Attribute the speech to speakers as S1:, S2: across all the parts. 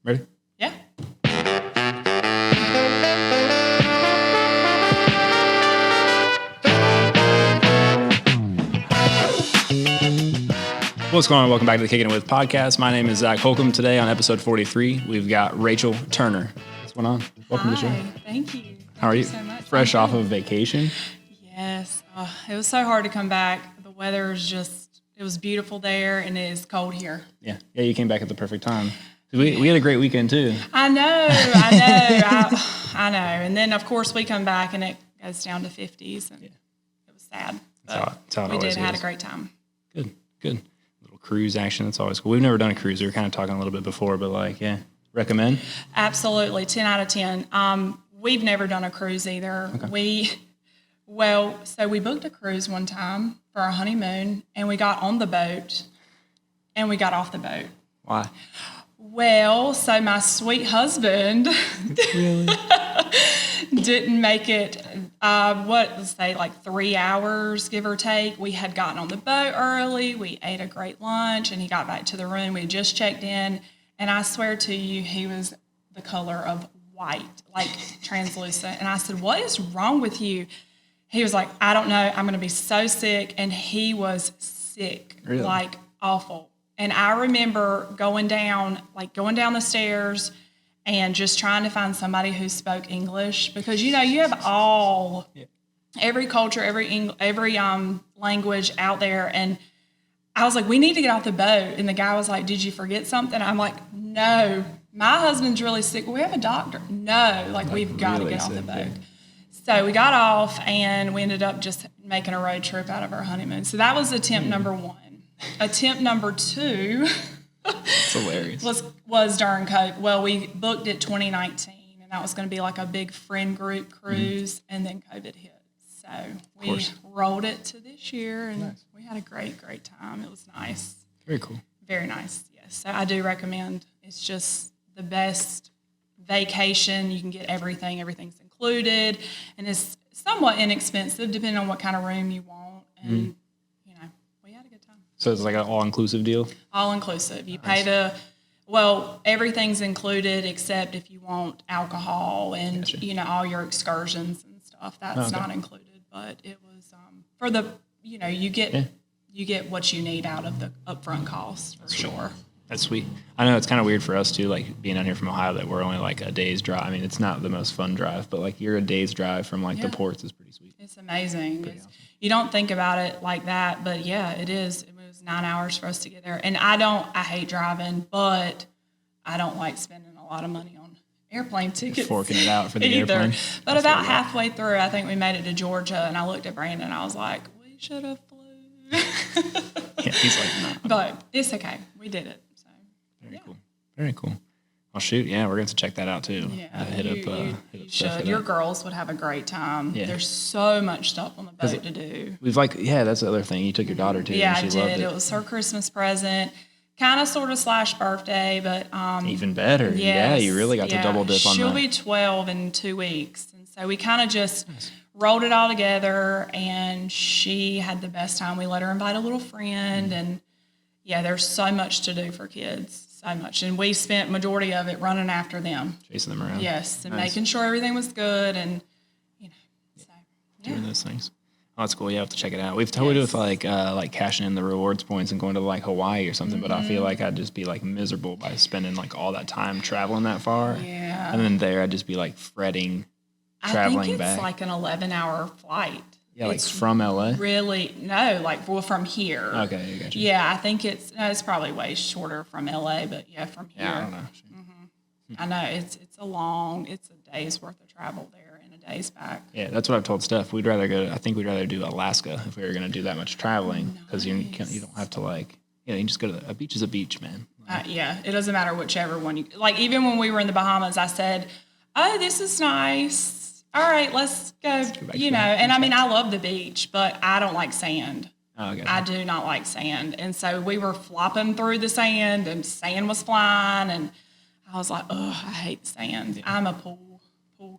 S1: Ready?
S2: Yeah.
S1: What's going on? Welcome back to the Kickin With podcast. My name is Zac Holcomb. Today on episode 43, we've got Rachel Turner. What's going on? Welcome to the show.
S2: Thank you.
S1: How are you?
S2: So much.
S1: Fresh off of vacation?
S2: Yes. It was so hard to come back. The weather is just, it was beautiful there and it is cold here.
S1: Yeah, you came back at the perfect time. We had a great weekend too.
S2: I know. I know. And then, of course, we come back and it goes down to 50s. And it was sad. But
S1: that's how it
S2: we
S1: always
S2: had
S1: is.
S2: a great time.
S1: Good. Little cruise action. That's always cool. We've never done a cruise. We were kind of talking a little bit before, but recommend?
S2: Absolutely. 10 out of 10. We've never done a cruise either. Okay. So we booked a cruise one time for our honeymoon, and we got on the boat, and we got off the boat.
S1: Why?
S2: Well, so my sweet husband didn't make it, 3 hours, give or take. We had gotten on the boat early. We ate a great lunch, and he got back to the room. We had just checked in, and I swear to you, he was the color of white, like translucent. And I said, "What is wrong with you?" He was like, "I don't know. I'm going to be so sick." And he was sick, like awful. And I remember going down the stairs and just trying to find somebody who spoke English because, you have every culture, every language out there. And I was like, "We need to get off the boat." And the guy was like, "Did you forget something?" I'm like, "No, my husband's really sick. We have a doctor." No, we've got to get off the boat. So we got off and we ended up just making a road trip out of our honeymoon. So that was attempt number one. Attempt number two
S1: It's hilarious.
S2: was during COVID. Well, we booked it 2019, and that was going to be like a big friend group cruise, and then COVID hit. So we rolled it to this year, and we had a great time. It was nice.
S1: Very cool.
S2: Very nice, yes. So I do recommend. It's just the best vacation. You can get everything. Everything's included, and it's somewhat inexpensive depending on what kind of room you want, and we had a good time.
S1: So it's like an all-inclusive deal?
S2: All-inclusive. You pay everything's included except if you want alcohol and, all your excursions and stuff. That's not included, but it was for the, you get what you need out of the upfront costs for sure.
S1: That's sweet. I know it's kind of weird for us too, being down here from Ohio, that we're only a day's drive. I mean, it's not the most fun drive, but you're a day's drive from the ports is pretty sweet.
S2: It's amazing.
S1: Awesome.
S2: You don't think about it like that, but yeah, it is. It was 9 hours for us to get there. And I hate driving, but I don't like spending a lot of money on airplane tickets.
S1: Forking it out for the airplane.
S2: But about halfway through, I think we made it to Georgia, and I looked at Brandon, and I was like, "We should have flew."
S1: Yeah, he's like, "No."
S2: But it's okay. We did it. So
S1: Very cool. Well, shoot, we're going to check that out too.
S2: Yeah,
S1: you
S2: should. Your girls would have a great time. Yeah. There's so much stuff on the boat to do.
S1: We've that's the other thing. You took your daughter too.
S2: Yeah,
S1: and she
S2: I did.
S1: Loved it.
S2: It was her Christmas present, kind of, sort of / birthday, but
S1: even better.
S2: Yes,
S1: you really got to double dip on that.
S2: She'll be 12 in 2 weeks, and so we kind of just rolled it all together, and she had the best time. We let her invite a little friend, and there's so much to do for kids. So much. And we spent majority of it running after them.
S1: Chasing them around.
S2: Yes. And making sure everything was good and,
S1: doing those things. Oh, that's cool. You have to check it out. We've told you with cashing in the rewards points and going to Hawaii or something, but I feel like I'd just be miserable by spending all that time traveling that far.
S2: Yeah.
S1: And then there I'd just be fretting traveling back.
S2: I think it's an 11-hour flight.
S1: Yeah, it's from LA?
S2: Really, no, from here.
S1: Okay, I got you.
S2: Yeah, I think it's probably way shorter from LA, but from here.
S1: Yeah, I don't know.
S2: I know, it's a day's worth of travel there and a day's back.
S1: Yeah, that's what I've told Steph. We'd rather do Alaska if we were going to do that much traveling, because you don't have to you can just go to a beach is a beach, man.
S2: It doesn't matter whichever one you, even when we were in the Bahamas, I said, "Oh, this is nice. All right, let's go," and I mean, I love the beach, but I don't like sand.
S1: Oh, okay.
S2: I do not like sand. And so we were flopping through the sand, and sand was flying, and I was like, "Oh, I hate sand." Yeah. I'm a pool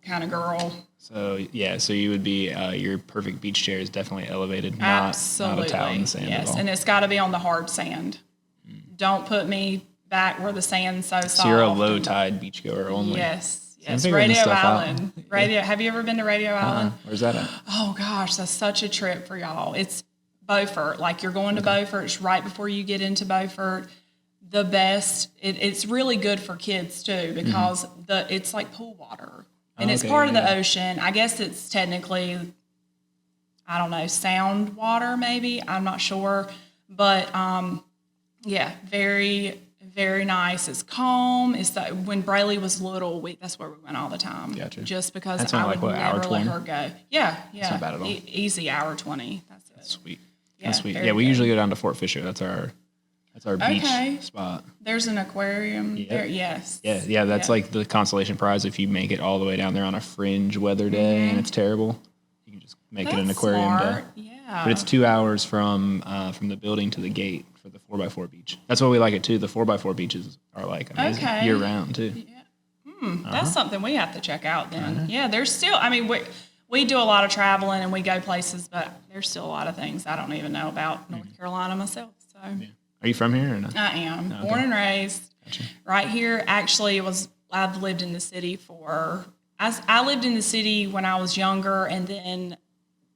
S2: kind of girl.
S1: So you would be, your perfect beach chair is definitely elevated, not a towel in the sand at all.
S2: And it's got to be on the hard sand. Don't put me back where the sand's so soft.
S1: So you're a low tide beachgoer only.
S2: Yes.
S1: I'm
S2: Yes.
S1: figuring this
S2: Radio
S1: stuff out.
S2: Island. Radio. Have you ever been to Radio Island?
S1: Where's that at?
S2: Oh gosh, that's such a trip for y'all. It's Beaufort. Like you're going to Beaufort. It's right before you get into Beaufort. The best. It's really good for kids too because it's like pool water and it's part of the ocean. I guess it's technically, I don't know, sound water maybe. I'm not sure, but yeah, very, very nice. It's calm. It's when Braylee was little, that's where we went all the time.
S1: Gotcha.
S2: Just because
S1: That's
S2: I
S1: like,
S2: would
S1: what, hour
S2: never
S1: 20?
S2: let her go. Yeah, yeah.
S1: That's not bad at all.
S2: Easy hour 20. That's it.
S1: Sweet.
S2: Yeah,
S1: That's sweet.
S2: very
S1: Yeah, we
S2: good.
S1: usually go down to Fort Fisher. That's our beach spot.
S2: There's an aquarium there. Yes.
S1: Yeah. That's like the consolation prize if you make it all the way down there on a fringe weather day and it's terrible. You can just make it an aquarium
S2: smart.
S1: day.
S2: Yeah.
S1: But it's 2 hours from the building to the gate for the 4x4 beach. That's why we like it too. The 4x4 beaches are like amazing year round too.
S2: Yeah. That's something we have to check out then. Yeah, there's still, I mean, we do a lot of traveling and we go places, but there's still a lot of things I don't even know about North Carolina myself. So
S1: Are you from here or not?
S2: I am born and raised right here. Actually, I've lived in the city I lived in the city when I was younger and then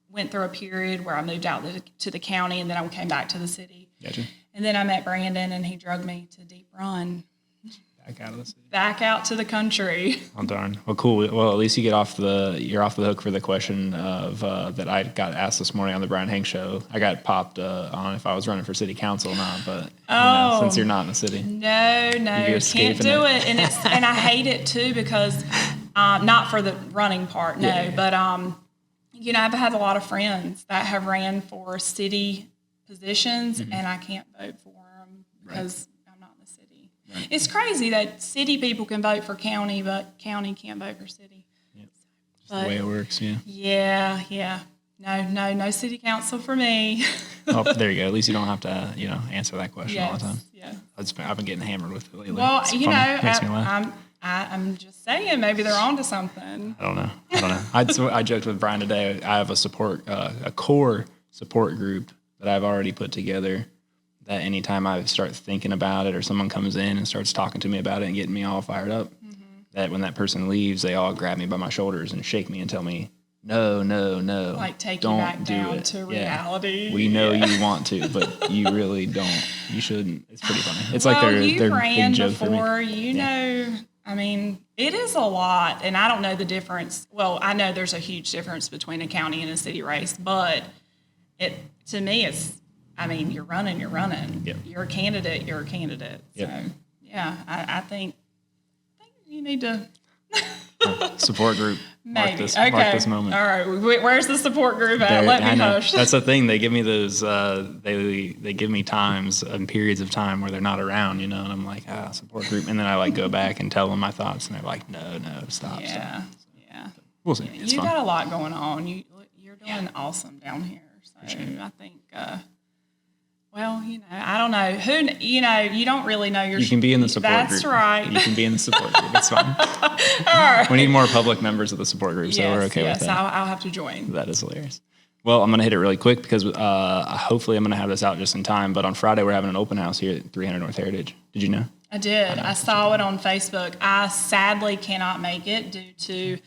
S2: went through a period where I moved out to the county and then I came back to the city.
S1: Gotcha.
S2: And then I met Brandon and he drugged me to Deep Run.
S1: Back out of the city.
S2: Back out to the country.
S1: Oh darn. Well, cool. Well, at least you're off the hook for the question of that I got asked this morning on the Brian Hanks show. I got popped on if I was running for city council or not, but since you're not in the city,
S2: no, can't do it. And and I hate it too because not for the running part, but I've had a lot of friends that have ran for city positions, and I can't vote for them because I'm not in the city. Right. It's crazy that city people can vote for county, but county can't vote for city.
S1: Yep. Just the way it works,
S2: Yeah. No city council for me.
S1: Oh, there you go. At least you don't have to, answer that question all the time.
S2: Yeah.
S1: I've been getting hammered with it lately.
S2: Well,
S1: Makes me laugh.
S2: I'm just saying maybe they're onto something.
S1: I don't know. I joked with Brian today. I have a core support group that I've already put together. That anytime I start thinking about it or someone comes in and starts talking to me about it and getting me all fired up, that when that person leaves, they all grab me by my shoulders and shake me and tell me, no.
S2: Like take
S1: don't
S2: you back down
S1: it.
S2: to reality.
S1: We know you want to, but you really don't. You shouldn't. It's pretty funny. It's like they're
S2: ran
S1: big joke
S2: before,
S1: for me.
S2: I mean, it is a lot, and I don't know the difference. Well, I know there's a huge difference between a county and a city race, but to me, you're running.
S1: Yep.
S2: You're a candidate.
S1: Yep.
S2: So, yeah, I think you need to
S1: support group.
S2: Maybe.
S1: Mark this moment.
S2: All right. Where's the support group at? Let me hush.
S1: That's the thing. They give me those. They give me times and periods of time where they're not around. And I'm like, support group. And then I go back and tell them my thoughts, and they're like, no, stop.
S2: Yeah.
S1: We'll see. It's
S2: you
S1: fun.
S2: got a lot going on. You're doing awesome down here. So I think. Well, I don't know who. You don't really know your.
S1: You can be in the support group.
S2: That's right.
S1: You can be in the support group. It's fine.
S2: All right.
S1: We need more public members of the support group, so we're okay with that.
S2: Yes, I'll have to join.
S1: That is hilarious. Well, I'm going to hit it really quick because hopefully I'm going to have this out just in time. But on Friday, we're having an open house here at 300 North Heritage. Did you know?
S2: I did. I saw it on Facebook. I sadly cannot make it due to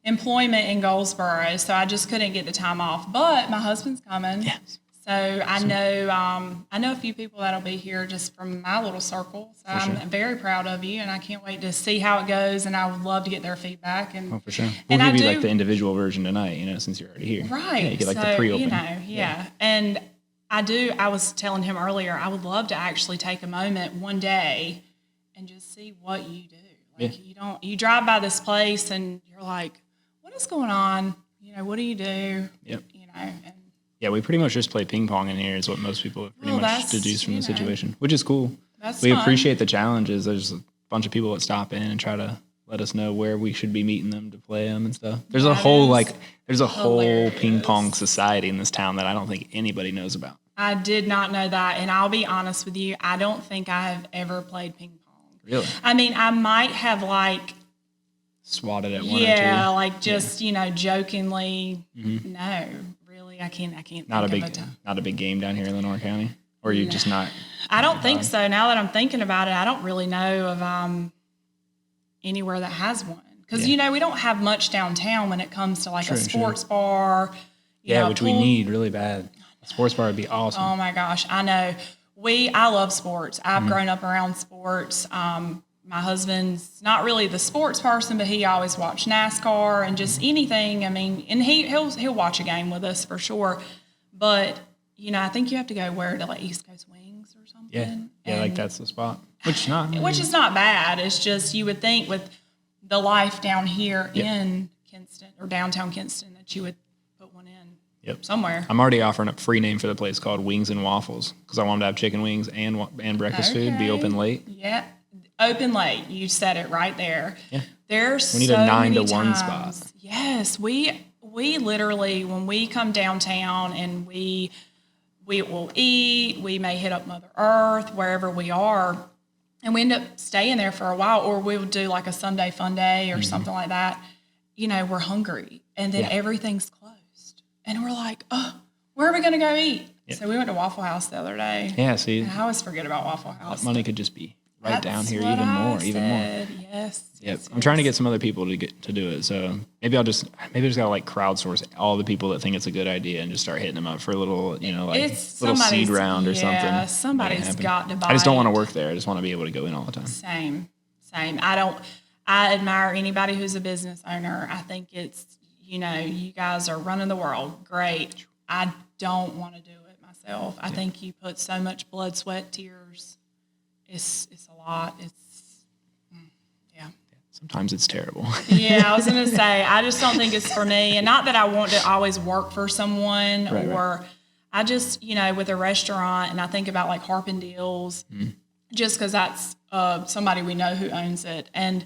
S2: employment in Goldsboro, so I just couldn't get the time off. But my husband's coming. Yes. So I know a few people that'll be here just from my little circle. So I'm very proud of you, and I can't wait to see how it goes. And I would love to get their feedback. And
S1: for sure, we'll give you the individual version tonight. Since you're already here,
S2: right?
S1: Yeah, you get the pre-open.
S2: And I was telling him earlier, I would love to actually take a moment one day and just see what you do. You drive by this place and you're like, what is going on? What do you do?
S1: Yep.
S2: And
S1: yeah, we pretty much just play ping pong in here is what most people have pretty much deduced from the situation, which is cool. We appreciate the challenges. There's a bunch of people that stop in and try to let us know where we should be meeting them to play them and stuff. There's a whole ping pong society in this town that I don't think anybody knows about.
S2: I did not know that, and I'll be honest with you, I don't think I have ever played ping pong.
S1: Really?
S2: I mean, I might have
S1: swatted at one or two.
S2: Jokingly. No, really, I can't.
S1: Not a big game down here in Lenoir County Or are you just not?
S2: I don't think so. Now that I'm thinking about it, I don't really know of anywhere that has one. Because, we don't have much downtown when it comes to like a sports bar.
S1: Which we need really bad. A sports bar would be awesome.
S2: Oh my gosh, I know. I love sports. I've grown up around sports. My husband's not really the sports person, but he always watched NASCAR and just anything. I mean, and he'll watch a game with us for sure. But I think you have to go to like East Coast Wings or something.
S1: Yeah, like that's the spot. Which is not
S2: bad. It's just you would think with the life down here in Kinston or downtown Kinston that you would put one in somewhere.
S1: I'm already offering a free name for the place called Wings and Waffles because I wanted to have chicken wings and breakfast food, be open late.
S2: Yeah. Open late. You said it right there. Yeah. We
S1: need a 9 to 1 spot.
S2: Yes. We literally, when we come downtown and we will eat, we may hit up Mother Earth, wherever we are, and we end up staying there for a while, or we would do like a Sunday fun day or something like that. We're hungry, and then everything's closed. And we're like, oh, where are we going to go eat? Yep. So we went to Waffle House the other day.
S1: Yeah, see.
S2: And I always forget about Waffle House.
S1: That money could just be right down here even more.
S2: Yes.
S1: Yep. I'm trying to get some other people to do it. So maybe I just gotta like crowdsource all the people that think it's a good idea and just start hitting them up for a little, little seed round or something. Yeah,
S2: somebody's got to buy.
S1: I just don't want to work there. I just want to be able to go in all the time.
S2: Same. I admire anybody who's a business owner. I think it's, you guys are running the world. Great. I don't want to do it myself. I think you put so much blood, sweat, tears. It's a lot.
S1: Sometimes it's terrible.
S2: Yeah, I was going to say, I just don't think it's for me. And not that I want to always work for someone I just, with a restaurant, and I think about like Harpin Deals, just because that's somebody we know who owns it. And,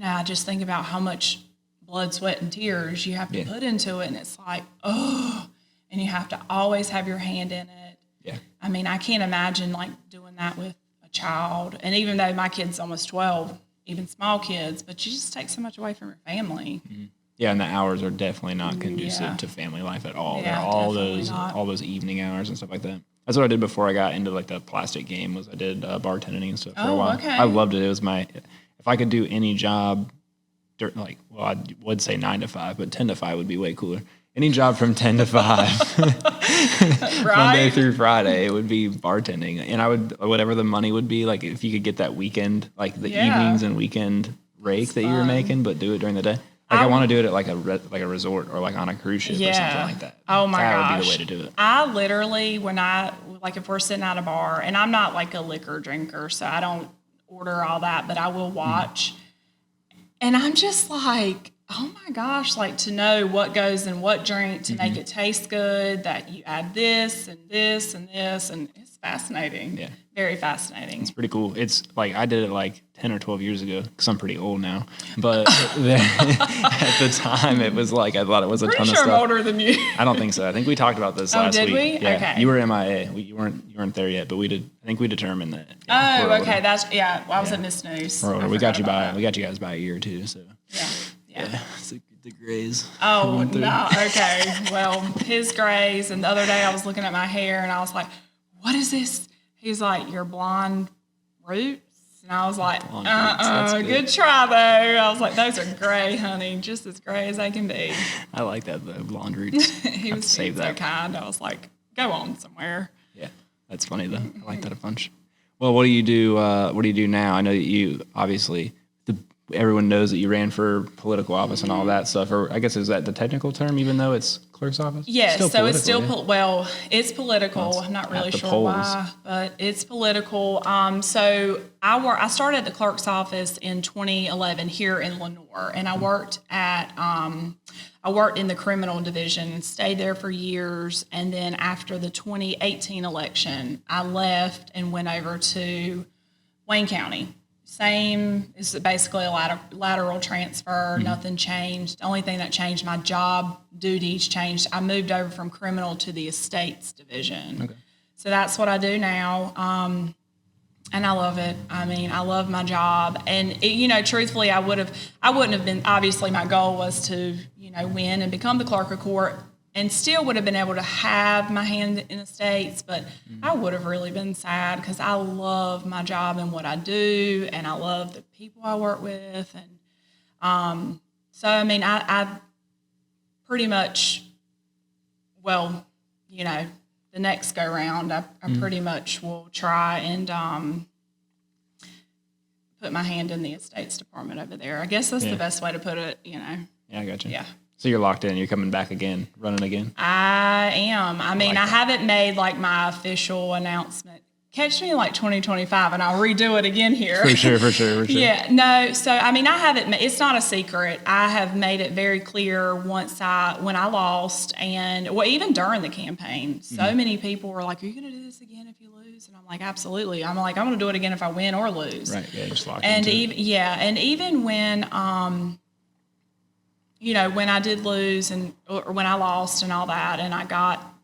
S2: I just think about how much blood, sweat, and tears you have to put into it. And it's like, oh, and you have to always have your hand in it.
S1: Yeah.
S2: I mean, I can't imagine like doing that with a child. And even though my kid's almost 12, even small kids, but you just take so much away from your family.
S1: Mm-hmm. Yeah, and the hours are definitely not conducive to family life at all.
S2: Yeah,
S1: They're all those evening hours and stuff like that. That's what I did before I got into like the plastic game. Was I did bartending and stuff for a while.
S2: Okay.
S1: I loved it. It was if I could do any job, I would say 9 to 5, but 10 to 5 would be way cooler. Any job from 10 to 5, Monday through Friday, it would be bartending. And I would, whatever the money would be, like if you could get that weekend, like the evenings and weekend rake that you were making, but do it during the day. Like I want to do it at like a resort or like on a cruise ship or something like that.
S2: Oh my gosh.
S1: That would be the way to do it.
S2: I literally, if we're sitting at a bar, and I'm not like a liquor drinker, so I don't order all that, but I will watch. And I'm just like, oh my gosh, like to know what goes in what drink to make it taste good, that you add this and this and this, and it's fascinating. Yeah. Very fascinating.
S1: It's pretty cool. It's like I did it like 10 or 12 years ago because I'm pretty old now. But at the time, it was like I thought it was a ton of stuff.
S2: I'm older than you.
S1: I don't think so. I think we talked about this last week.
S2: Did we?
S1: Yeah.
S2: Okay.
S1: You were MIA. You weren't there yet, but we did. I think we determined that.
S2: Oh, okay. Well, I was at Miss News.
S1: We got you guys by a year or two. So.
S2: Yeah.
S1: It's the grays.
S2: Oh, no. Okay. Well, his grays. And the other day I was looking at my hair and I was like, what is this? He's like, your blonde roots. And I was like, good try though. I was like, those are gray, honey. Just as gray as they can be. I
S1: like that though, blonde roots.
S2: He was so kind. I was like, go on somewhere.
S1: Yeah. That's funny though. I like that a bunch. Well, what do you do? What do you do now? I know that you obviously everyone knows that you ran for political office and all that stuff. Or I guess is that the technical term, even though it's clerk's office?
S2: Yes, so it's still it's political. I'm not really sure why, but it's political. So I started at the clerk's office in 2011 here in Lenoir, and I worked in the criminal division and stayed there for years. And then after the 2018 election, I left and went over to Wayne County. Same, it's basically a lateral transfer. Nothing changed. The only thing that changed, my job duties changed. I moved over from criminal to the estates division. Okay. So that's what I do now. And I love it. I mean, I love my job. And, truthfully, I wouldn't have been, obviously my goal was to, win and become the clerk of court. and still would have been able to have my hand in estates, but I would have really been sad because I love my job and what I do, and I love the people I work with. And so, I mean, I pretty much, well, you know, the next go round, I pretty much will try and put my hand in the estates department over there. I guess that's the best way to put it, you know.
S1: Yeah, I got you.
S2: Yeah.
S1: So you're locked in. You're coming back again, running again?
S2: I am. I mean, I haven't made like my official announcement. Catch me in like 2025 and I'll redo it again here.
S1: For sure.
S2: Yeah, no. So, I mean, I haven't, it's not a secret. I have made it very clear when I lost, and well, even during the campaign, so many people were like, are you going to do this again if you lose? And I'm like, absolutely. I'm like, I'm going to do it again if I win or lose.
S1: Right. Yeah, just lock
S2: and
S1: into
S2: even,
S1: it.
S2: Yeah. And even when, you know, when I did lose or when I lost and all that, and I got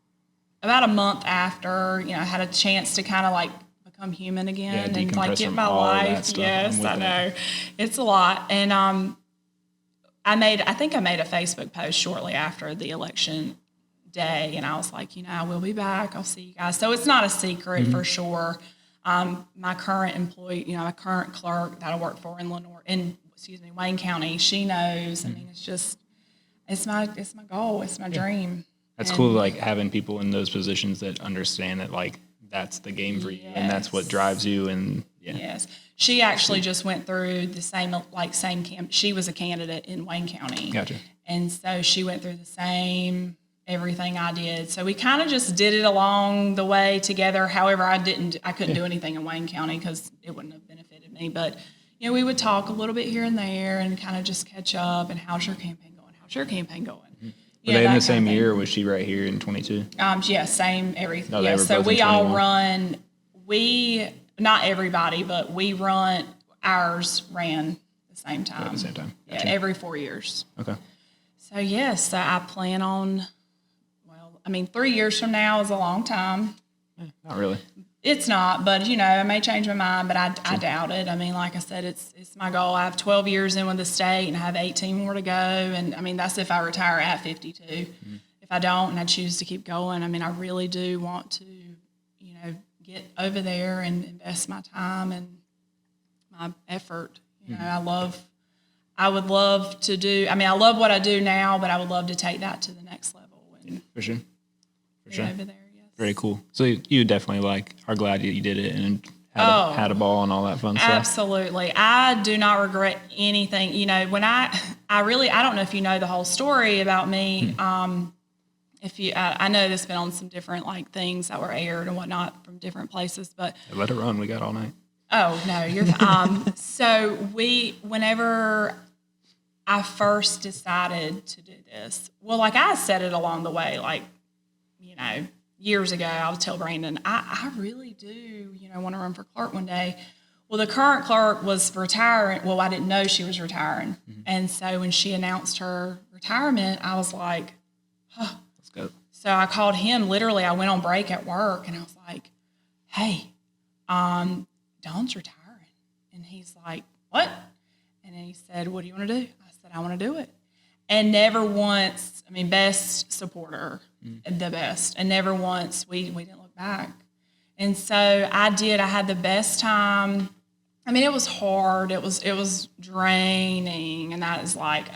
S2: about a month after, you know, I had a chance to kind of like become human again and like get my life. Yes, I know. It's a lot. And I think I made a Facebook post shortly after the election day, and I was like, you know, I will be back. I'll see you guys. So it's not a secret for sure. My current employee, you know, my current clerk that I work for in Lenoir, Wayne County, she knows. I mean, it's my goal. It's my dream.
S1: That's cool, like having people in those positions that understand that, like, that's the game for you, and that's what drives you. And
S2: yes, she actually just went through the same camp. She was a candidate in Wayne County.
S1: Gotcha.
S2: And so she went through the same everything I did. So we kind of just did it along the way together. However, I couldn't do anything in Wayne County because it wouldn't have benefited me. But you know, we would talk a little bit here and there and kind of just catch up. And how's your campaign going? How's your campaign going?
S1: Were they in the same year, or was she right here in 22?
S2: Yeah, same everything.
S1: No,
S2: yeah, so we all
S1: run.
S2: Not everybody, but ours ran the same time.
S1: At the same time.
S2: Gotcha. Yeah, every 4 years.
S1: Okay.
S2: So yes, so I plan on. Well, I mean, 3 years from now is a long time.
S1: Not really.
S2: It's not, but you know, I may change my mind, but I doubt it. I mean, like I said, it's my goal. I have 12 years in with the state, and I have 18 more to go. And I mean, that's if I retire at 52. If I don't, and I choose to keep going, I mean, I really do want to, you know, get over there and invest my time and my effort. You know, I love what I do now, but I would love to take that to the next level. And
S1: for sure.
S2: Over there.
S1: Very cool. So you definitely are glad that you did it and had a ball and all that fun stuff.
S2: Absolutely. I do not regret anything. You know, when I don't know if you know the whole story about me. I know this has been on some different like things that were aired and whatnot from different places, but
S1: let it run. We got all night.
S2: Oh no, you're so whenever I first decided to do this, well, like I said it along the way, like, you know, years ago, I would tell Brandon, I really do, you know, want to run for clerk one day. Well, the current clerk was retiring. Well, I didn't know she was retiring. And so when she announced her retirement, I was like, huh.
S1: Let's go.
S2: So I called him. Literally, I went on break at work, and I was like, hey, Dawn's retiring. And he's like, what? And then he said, what do you want to do? I said, I want to do it. And never once, I mean, best supporter, the best. And never once, we didn't look back. And so I did. I had the best time. I mean, it was hard. It was draining. And that is like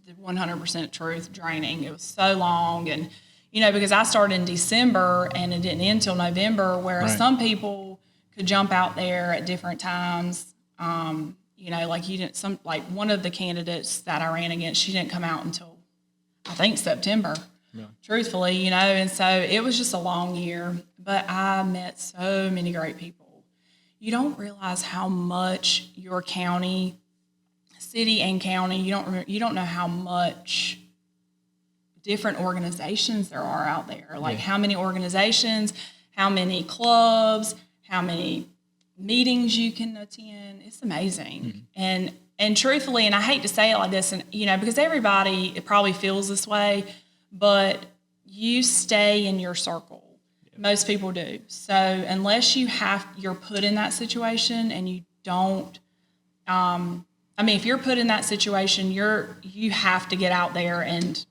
S2: the 100% truth, draining. It was so long. And, you know, because I started in December and it didn't end until November, whereas some people could jump out there at different times. You know, like one of the candidates that I ran against, she didn't come out until I think September, truthfully, you know, and so it was just a long year, but I met so many great people. You don't realize how much your county, city and county, you don't know how much different organizations there are out there, like how many organizations, how many clubs, how many meetings you can attend. It's amazing. And truthfully, and I hate to say it like this, and you know, because everybody it probably feels this way, but you stay in your circle. Most people do. So unless you're put in that situation and you don't, I mean, if you're put in that situation, you have to get out there and,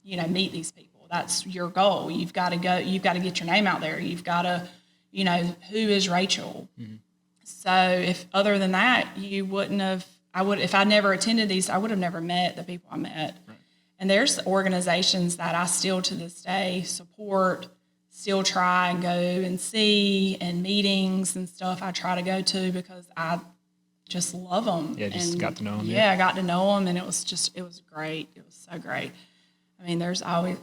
S2: you know, meet these people. That's your goal. You've got to go. You've got to get your name out there. You've got to, who is Rachel? Mm-hmm. So if other than that, you wouldn't have. If I never attended these, I would have never met the people I met. Right. And there's organizations that I still to this day support, still try and go and see, and meetings and stuff I try to go to because I just love them.
S1: Yeah, just got to know them.
S2: Yeah, I got to know them, and it was great. It was so great. I mean, there's always,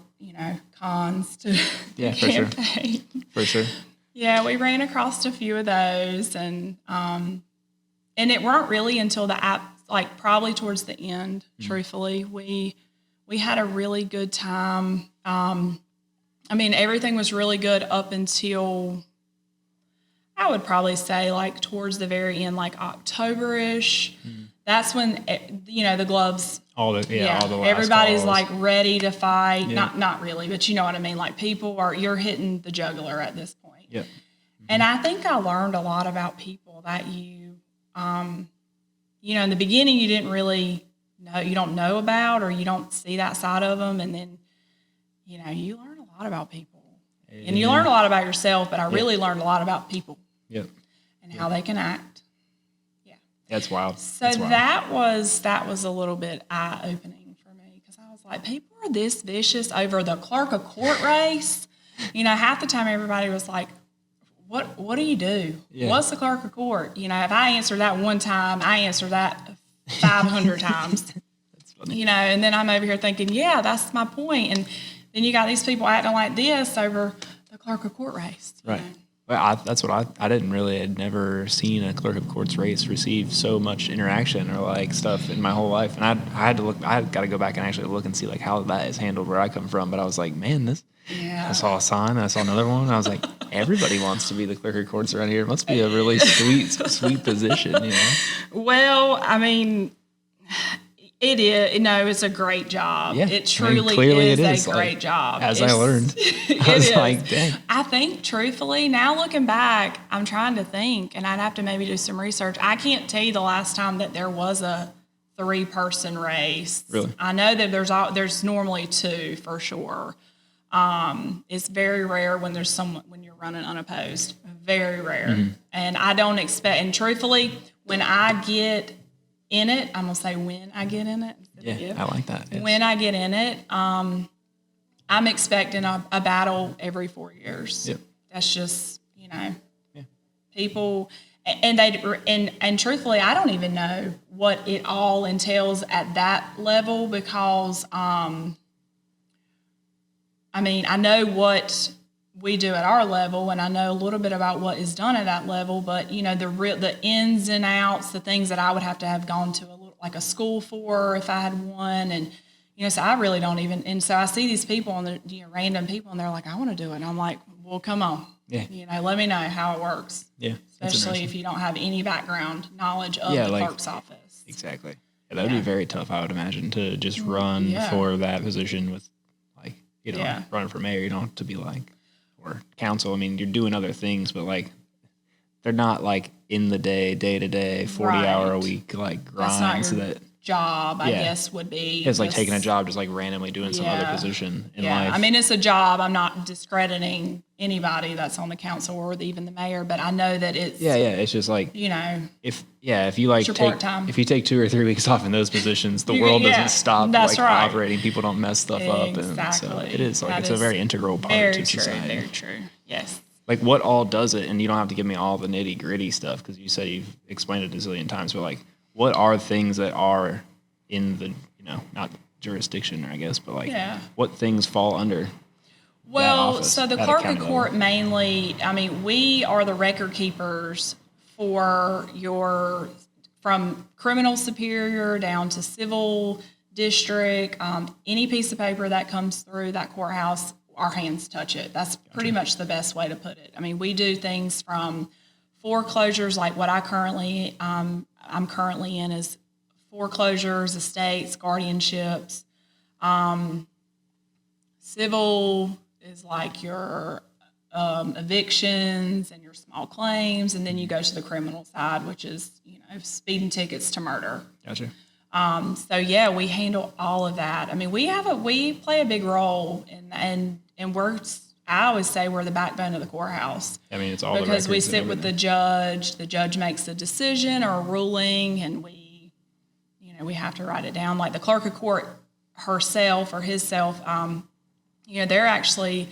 S2: cons to the campaign.
S1: For sure.
S2: Yeah, we ran across a few of those, and it weren't really until the app, like probably towards the end, truthfully, we had a really good time. I mean, everything was really good up until, I would probably say, like towards the very end, like October-ish. That's when, the gloves.
S1: All the last
S2: everybody's
S1: calls.
S2: like ready to fight. Yeah. Not really, but you know what I mean? Like you're hitting the jugular at this point.
S1: Yeah.
S2: And I think I learned a lot about people that in the beginning you didn't really know, you don't know about, or you don't see that side of them. And then, you learn a lot about people. And you learn a lot about yourself, but I really learned a lot about people.
S1: Yep.
S2: And how they can act. Yeah.
S1: That's wild.
S2: So that was a little bit eye-opening for me, because I was like, people are this vicious over the clerk of court race. Half the time everybody was like, what do you do? Yeah. What's the clerk of court? If I answer that one time, I answer that 500 times. That's funny. And then I'm over here thinking, yeah, that's my point. And then you got these people acting like this over the clerk of court race.
S1: Right. Well, that's what I didn't really, had never seen a clerk of court's race receive so much interaction or like stuff in my whole life. And I got to go back and actually look and see like how that is handled where I come from. But I was like, man, I saw a sign, I saw another one, and I was like, everybody wants to be the clerk of courts around here. It must be a really sweet position,
S2: Well, I mean, it is. It's a great job. Yeah. It truly is a great job.
S1: As I learned. I was like, dang.
S2: I think, truthfully, now looking back, I'm trying to think, and I'd have to maybe do some research. I can't tell you the last time that there was a 3-person race.
S1: Really?
S2: I know that there's normally 2 for sure. It's very rare when you're running unopposed. Very rare. Mm-hmm. And I don't expect, and truthfully, when I get in it, I'm going to say when I get in it.
S1: Yeah, I like that. Yes.
S2: When I get in it, I'm expecting a battle every 4 years.
S1: Yep.
S2: That's just, people, and truthfully, I don't even know what it all entails at that level, because, I know what we do at our level, and I know a little bit about what is done at that level, but the ins and outs, the things that I would have to have gone to like a school for if I had one, and so I really don't even. And so I see these people and random people, and they're like, I want to do it, and I'm like, well, come on, let me know how it works.
S1: Yeah,
S2: especially if you don't have any background knowledge of the clerk's office.
S1: Exactly. Yeah, that would be very tough, I would imagine, to just run for that position with. Running for mayor, you don't have to be like, or council. I mean, you're doing other things, but like, they're not like in the day to day, 40-hour a week like grind. So that
S2: job, I guess, would be.
S1: It's like taking a job, just like randomly doing some other position in life.
S2: I mean, it's a job. I'm not discrediting anybody that's on the council or even the mayor, but I know that it's.
S1: Yeah. It's just like if you like if you take 2 or 3 weeks off in those positions, the world doesn't stop operating. People don't mess stuff up, and so it is like it's a very integral part to society.
S2: Very true. Yes.
S1: Like what all does it, and you don't have to give me all the nitty gritty stuff because you said you've explained it a zillion times, but like. What are things that are in the, not jurisdiction, I guess, but like what things fall under that office,
S2: so the clerk of court mainly, we are the record keepers for from criminal superior down to civil district, any piece of paper that comes through that courthouse, our hands touch it. That's pretty much the best way to put it. We do things from foreclosures, like what I'm currently in is foreclosures, estates, guardianships. Civil is like your evictions and your small claims, and then you go to the criminal side, which is speeding tickets to murder.
S1: Gotcha.
S2: So yeah, we handle all of that. I mean, we play a big role and I always say we're the backbone of the courthouse.
S1: I mean, it's all
S2: because
S1: the
S2: we
S1: records
S2: sit
S1: and
S2: with the
S1: everything.
S2: judge makes a decision or a ruling, and we have to write it down. Like the clerk of court herself or himself, they're actually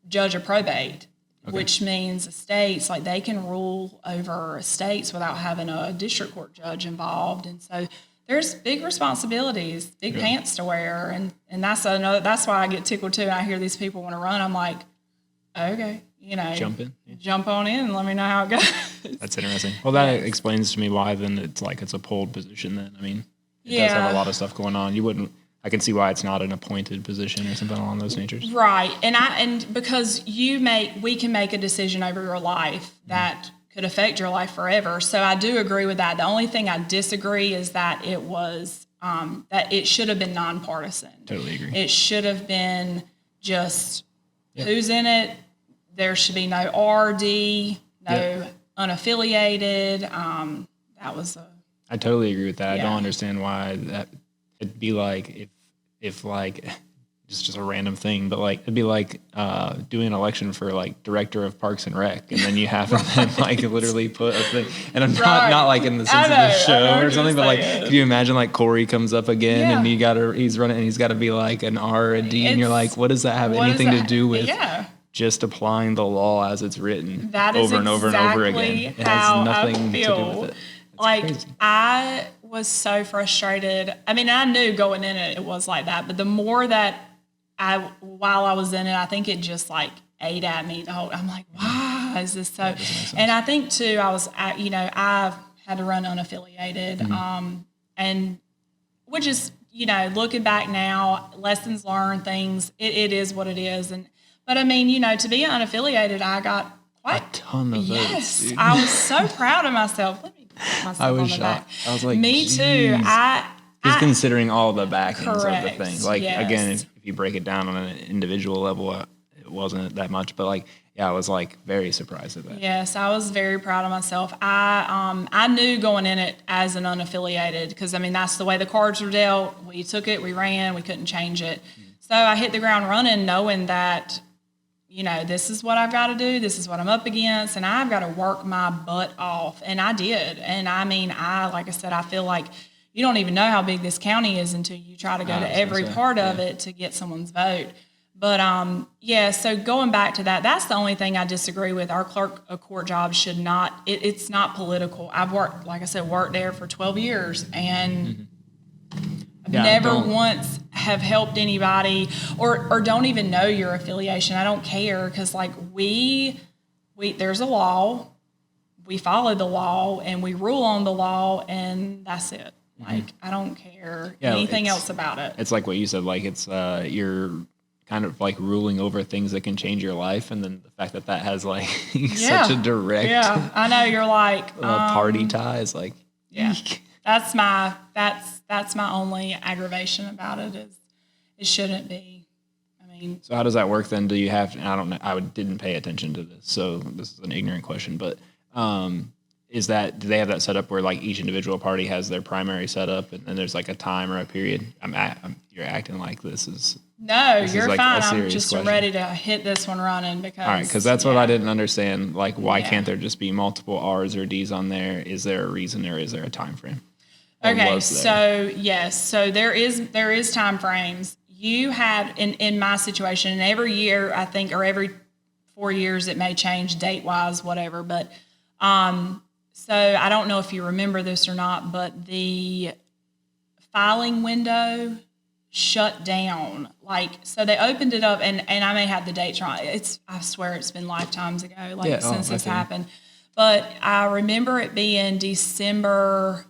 S2: judge of probate. Okay. Which means estates, like they can rule over estates without having a district court judge involved. And so there's big responsibilities, big pants to wear. And that's why I get tickled too. And I hear these people want to run. I'm like, okay, jump on in and let me know how it goes.
S1: That's interesting. Well, that explains to me why then it's a pulled position then. I mean, it does have a lot of stuff going on. I can see why it's not an appointed position or something along those natures.
S2: Right. And because we can make a decision over your life that could affect your life forever. So I do agree with that. The only thing I disagree is that it was, that it should have been nonpartisan.
S1: Totally agree.
S2: It should have been just who's in it. There should be no RD, no unaffiliated.
S1: I totally agree with that. I don't understand why that it'd be like if like it's just a random thing, but like it'd be like doing an election for like director of Parks and Rec, and then you have to then like literally put a thing. And I'm not like in the sense of the show or something, but like could you imagine like Corey comes up again and he's running and he's got to be like an R or a D, and you're like, what does that have anything to do with? Just applying the law as it's written over and over and over again. It has nothing to do with it.
S2: Like, crazy. I was so frustrated. I mean, I knew going in it was like that, but the more that while I was in it, I think it just like ate at me the whole. I'm like, why is this so? And I think too, I've had to run unaffiliated, and which is looking back now, lessons learned, things. It is what it is, but I mean, to be unaffiliated, I got quite
S1: a ton of votes.
S2: Yes, I was so proud of myself. Let me pat myself
S1: I was
S2: on the
S1: shocked.
S2: back.
S1: I was like,
S2: me too.
S1: Just considering all the backings of the thing. Like again, if you break it down on an individual level, it wasn't that much. But like, I was like very surprised at that.
S2: Yes, I was very proud of myself. I knew going in it as an unaffiliated because I mean that's the way the cards were dealt. We took it, we ran, we couldn't change it. So I hit the ground running, knowing that. This is what I've got to do. This is what I'm up against, and I've got to work my butt off. And I did. And I mean, like I said, I feel like you don't even know how big this county is until you try to go to every part of it to get someone's vote. But so going back to that, that's the only thing I disagree with. Our clerk of court job should not. It's not political. I've worked there for 12 years, and. Never once have helped anybody or don't even know your affiliation. I don't care because like we there's a law, we follow the law and we rule on the law and that's it. Like I don't care anything else about it.
S1: It's like what you said, like it's you're kind of like ruling over things that can change your life, and then the fact that has like such a direct
S2: I know you're like
S1: party tie is like eek.
S2: That's my only aggravation about it is it shouldn't be. I mean,
S1: so how does that work then? Do you have? I don't know. Didn't pay attention to this, so this is an ignorant question. But do they have that set up where like each individual party has their primary setup, and then there's like a time or a period? You're acting like this is.
S2: No, you're
S1: like
S2: fine. I'm just ready to hit this one running because.
S1: All right, because that's what I didn't understand. Like, why can't there just be multiple R's or D's on there? Is there a reason or is there a time frame?
S2: Okay, so yes, so there is time frames. You have in my situation, and every year I think, or every 4 years it may change date wise, whatever. But so I don't know if you remember this or not, but the filing window shut down. Like so, they opened it up, and I may have the dates wrong. I swear it's been lifetimes ago, since this happened. But I remember it being December.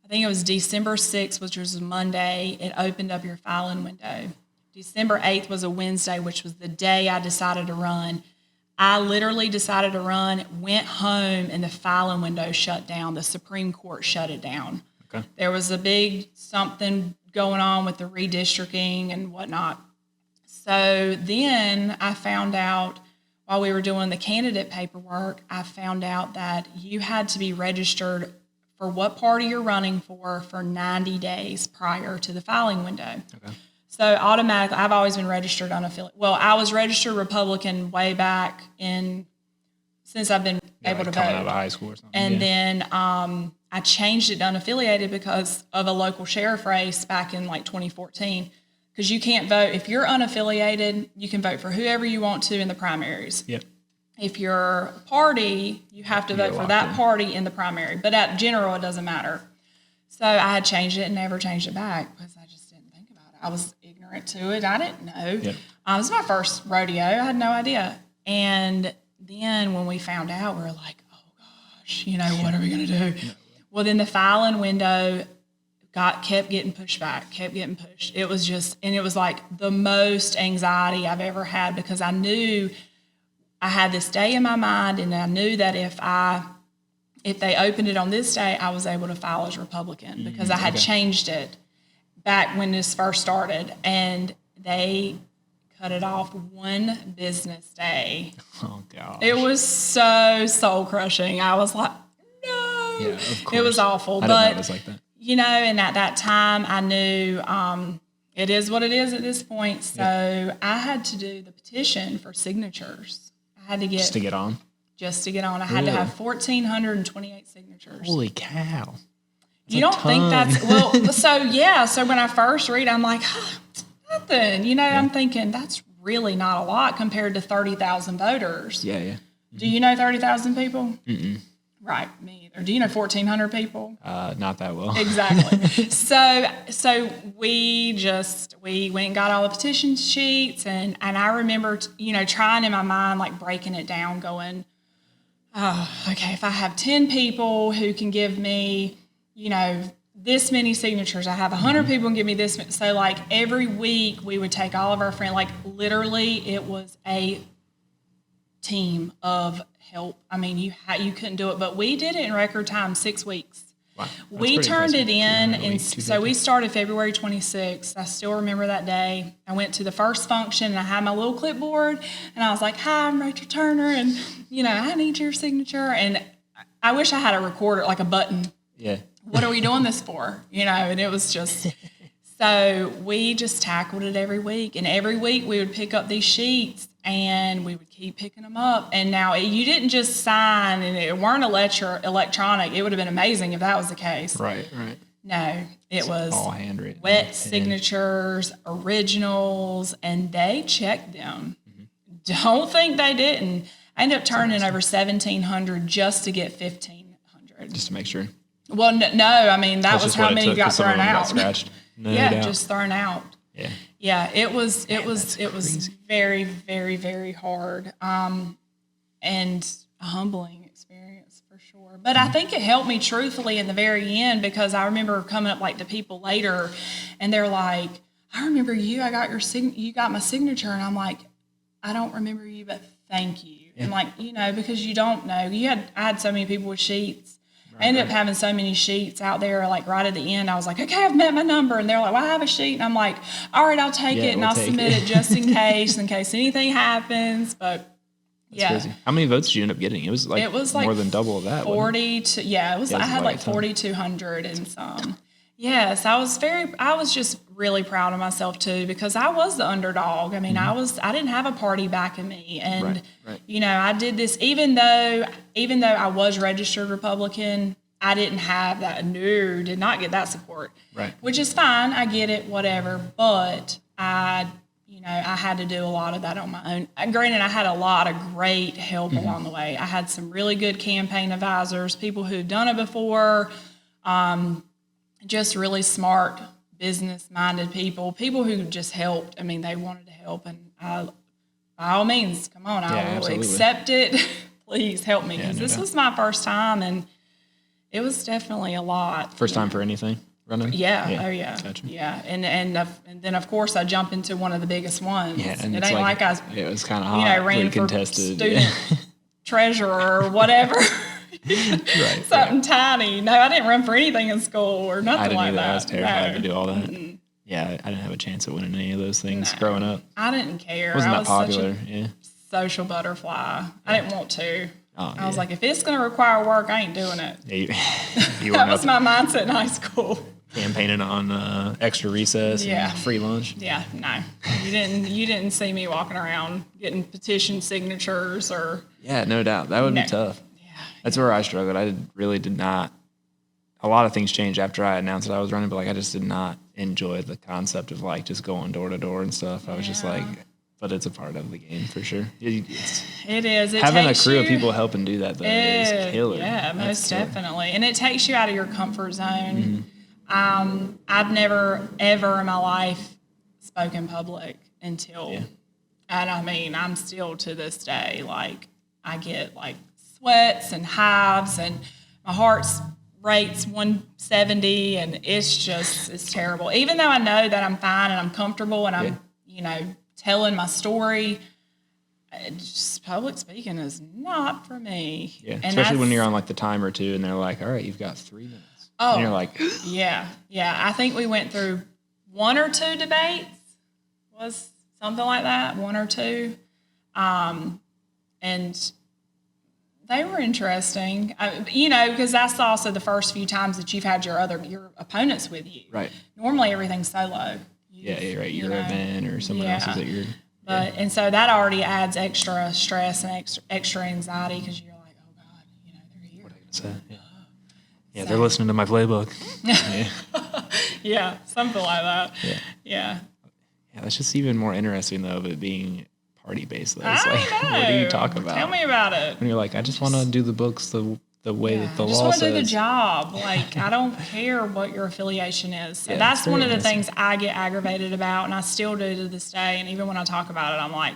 S2: I think it was December 6th, which was a Monday. It opened up your filing window. December 8th was a Wednesday, which was the day I decided to run. I literally decided to run, went home, and the filing window shut down. The Supreme Court shut it down. Okay. There was a big something going on with the redistricting and whatnot. So then I found out while we were doing the candidate paperwork, I found out that you had to be registered for what party you're running for 90 days prior to the filing window.
S1: Okay.
S2: So automatically, I've always been registered unaffiliated. Well, I was registered Republican way back since I've been able to vote.
S1: Coming out of high school or something.
S2: And then I changed it to unaffiliated because of a local sheriff race back in like 2014. Because you can't vote. If you're unaffiliated, you can vote for whoever you want to in the primaries.
S1: Yep.
S2: If you're a party, you have to vote for that party in the primary. But at general, it doesn't matter. So I had changed it and never changed it back because I just didn't think about it. I was ignorant to it. I didn't know.
S1: Yep.
S2: This is my first rodeo. I had no idea. And then when we found out, we were like, oh, gosh, what are we going to do? No. Well, then the filing window kept getting pushed back, kept getting pushed. It was and it was like the most anxiety I've ever had because I knew I had this day in my mind, and I knew that if they opened it on this day, I was able to file as Republican because I had changed it back when this first started, and they cut it off one business day.
S1: Oh, gosh.
S2: It was so soul-crushing. I was like, no.
S1: Yeah, of course.
S2: It was awful.
S1: I didn't know it was like that.
S2: And at that time, I knew it is what it is at this point. So I had to do the petition for signatures. I had to get...
S1: Just to get on?
S2: Just to get on. I had to have 1,428 signatures.
S1: Holy cow.
S2: You don't think that's... Well, so when I first read, I'm like, nothing. I'm thinking that's really not a lot compared to 30,000 voters.
S1: Yeah, yeah. Mm-hmm.
S2: Do you know 30,000 people?
S1: Mm-mm.
S2: Right, me either. Do you know 1,400 people?
S1: Not that well.
S2: Exactly. So we went and got all the petition sheets, and I remember trying in my mind, like breaking it down, going, oh, okay, if I have 10 people who can give me, this many signatures, I have 100 people can give me this. So like every week we would take all of our friends, like literally it was a team of help. I mean, you couldn't do it, but we did it in record time, 6 weeks.
S1: Wow.
S2: We turned it in, and so we started February 26th. I still remember that day. I went to the first function, and I had my little clipboard, and I was like, hi, I'm Rachel Turner, and, I need your signature. And I wish I had a recorder, like a button.
S1: Yeah.
S2: What are we doing this for? And it was just... So we just tackled it every week, and every week we would pick up these sheets, and we would keep picking them up. And now you didn't just sign, and it weren't electronic. It would have been amazing if that was the case.
S1: Right, right.
S2: No, it was
S1: all handwritten,
S2: wet signatures, originals, and they checked them. Mm-hmm. Don't think they didn't. I ended up turning in over 1,700 just to get 1,500.
S1: Just to make sure.
S2: Well, no, I mean, that was how many got thrown out.
S1: Got scratched. No
S2: doubt. Just thrown out.
S1: Yeah.
S2: Yeah, it was very, very, very hard, and a humbling experience for sure. But I think it helped me truthfully in the very end, because I remember coming up like to people later, and they're like, "I remember you. I got you got my signature," and I'm like, "I don't remember you, but thank you." Yeah. And like because you don't know. I had so many people with sheets. I ended up having so many sheets out there, like right at the end. I was like, okay, I've met my number. And they're like, well, I have a sheet. And I'm like, all right, I'll take it, and I'll submit it just in case anything happens. But
S1: That's crazy. How many votes did you end up getting? It was like more than double of that.
S2: 40 to, it was, I had like 4,200 and some. Yes, I was just really proud of myself too, because I was the underdog. I mean, I didn't have a party backing me, and I did this even though I was registered Republican. I didn't have that. No, did not get that support.
S1: Right.
S2: Which is fine. I get it, whatever. But I had to do a lot of that on my own. Granted, I had a lot of great help along the way. I had some really good campaign advisors, people who'd done it before. Just really smart, business-minded people who just helped. I mean, they wanted to help, and by all means, come on, I will accept it. Please help me, because this was my first time, and it was definitely a lot.
S1: First time for anything running?
S2: Yeah. Oh, yeah.
S1: Gotcha.
S2: Yeah, and then, of course, I jumped into one of the biggest ones.
S1: Yeah, and
S2: it ain't like I
S1: it was kind of hot,
S2: ran for
S1: contested.
S2: Student treasurer or whatever. Something tiny. No, I didn't run for anything in school or nothing like that.
S1: I was terrified to do all that. Mm-mm. Yeah, I didn't have a chance at winning any of those things growing up.
S2: I didn't care.
S1: Wasn't
S2: I
S1: that popular?
S2: Such a social butterfly. I didn't want to. I was like, if it's going to require work, I ain't doing it.
S1: You
S2: That was my mindset in high school.
S1: Campaigning on extra recess and free lunch.
S2: Yeah, no. You didn't see me walking around getting petition signatures or.
S1: Yeah, no doubt. That would be tough. Yeah. That's where I struggled. I really did not. A lot of things changed after I announced that I was running, but like I just did not enjoy the concept of like just going door to door and stuff. I was just like, but it's a part of the game for sure.
S2: It is. It
S1: having
S2: takes
S1: a crew
S2: you,
S1: of people helping do that though is killer.
S2: Yeah, most definitely. And it takes you out of your comfort zone. I've never ever in my life spoken in public until, and I mean, I'm still to this day, like I get like sweats and hives and my heart's rate's 170 and it's terrible. Even though I know that I'm fine and I'm comfortable and I'm, telling my story, just public speaking is not for me.
S1: Yeah, and especially when you're on like the timer too and they're like, all right, you've got 3 minutes.
S2: Oh,
S1: and you're like,
S2: yeah. I think we went through 1 or 2 debates, was something like that, 1 or 2, and they were interesting. Because that's also the first few times that you've had your opponents with you. Right. Normally everything's solo.
S1: You're right. Your event or someone else is at your.
S2: But and so that already adds extra stress and extra anxiety because you're like, oh God, they're here. What am I gonna say?
S1: Yeah, they're listening to my playbook.
S2: Yeah, something like that. Yeah.
S1: Yeah, that's just even more interesting, though, of it being party-based, though. It's
S2: I
S1: like,
S2: know.
S1: what do you talk about?
S2: Tell me about it.
S1: When you're like, I just want to do the books the way that the law says.
S2: I just want to do the job. Like, I don't care what your affiliation is. So that's one of the things I get aggravated about, and I still do to this day. And even when I talk about it, I'm like,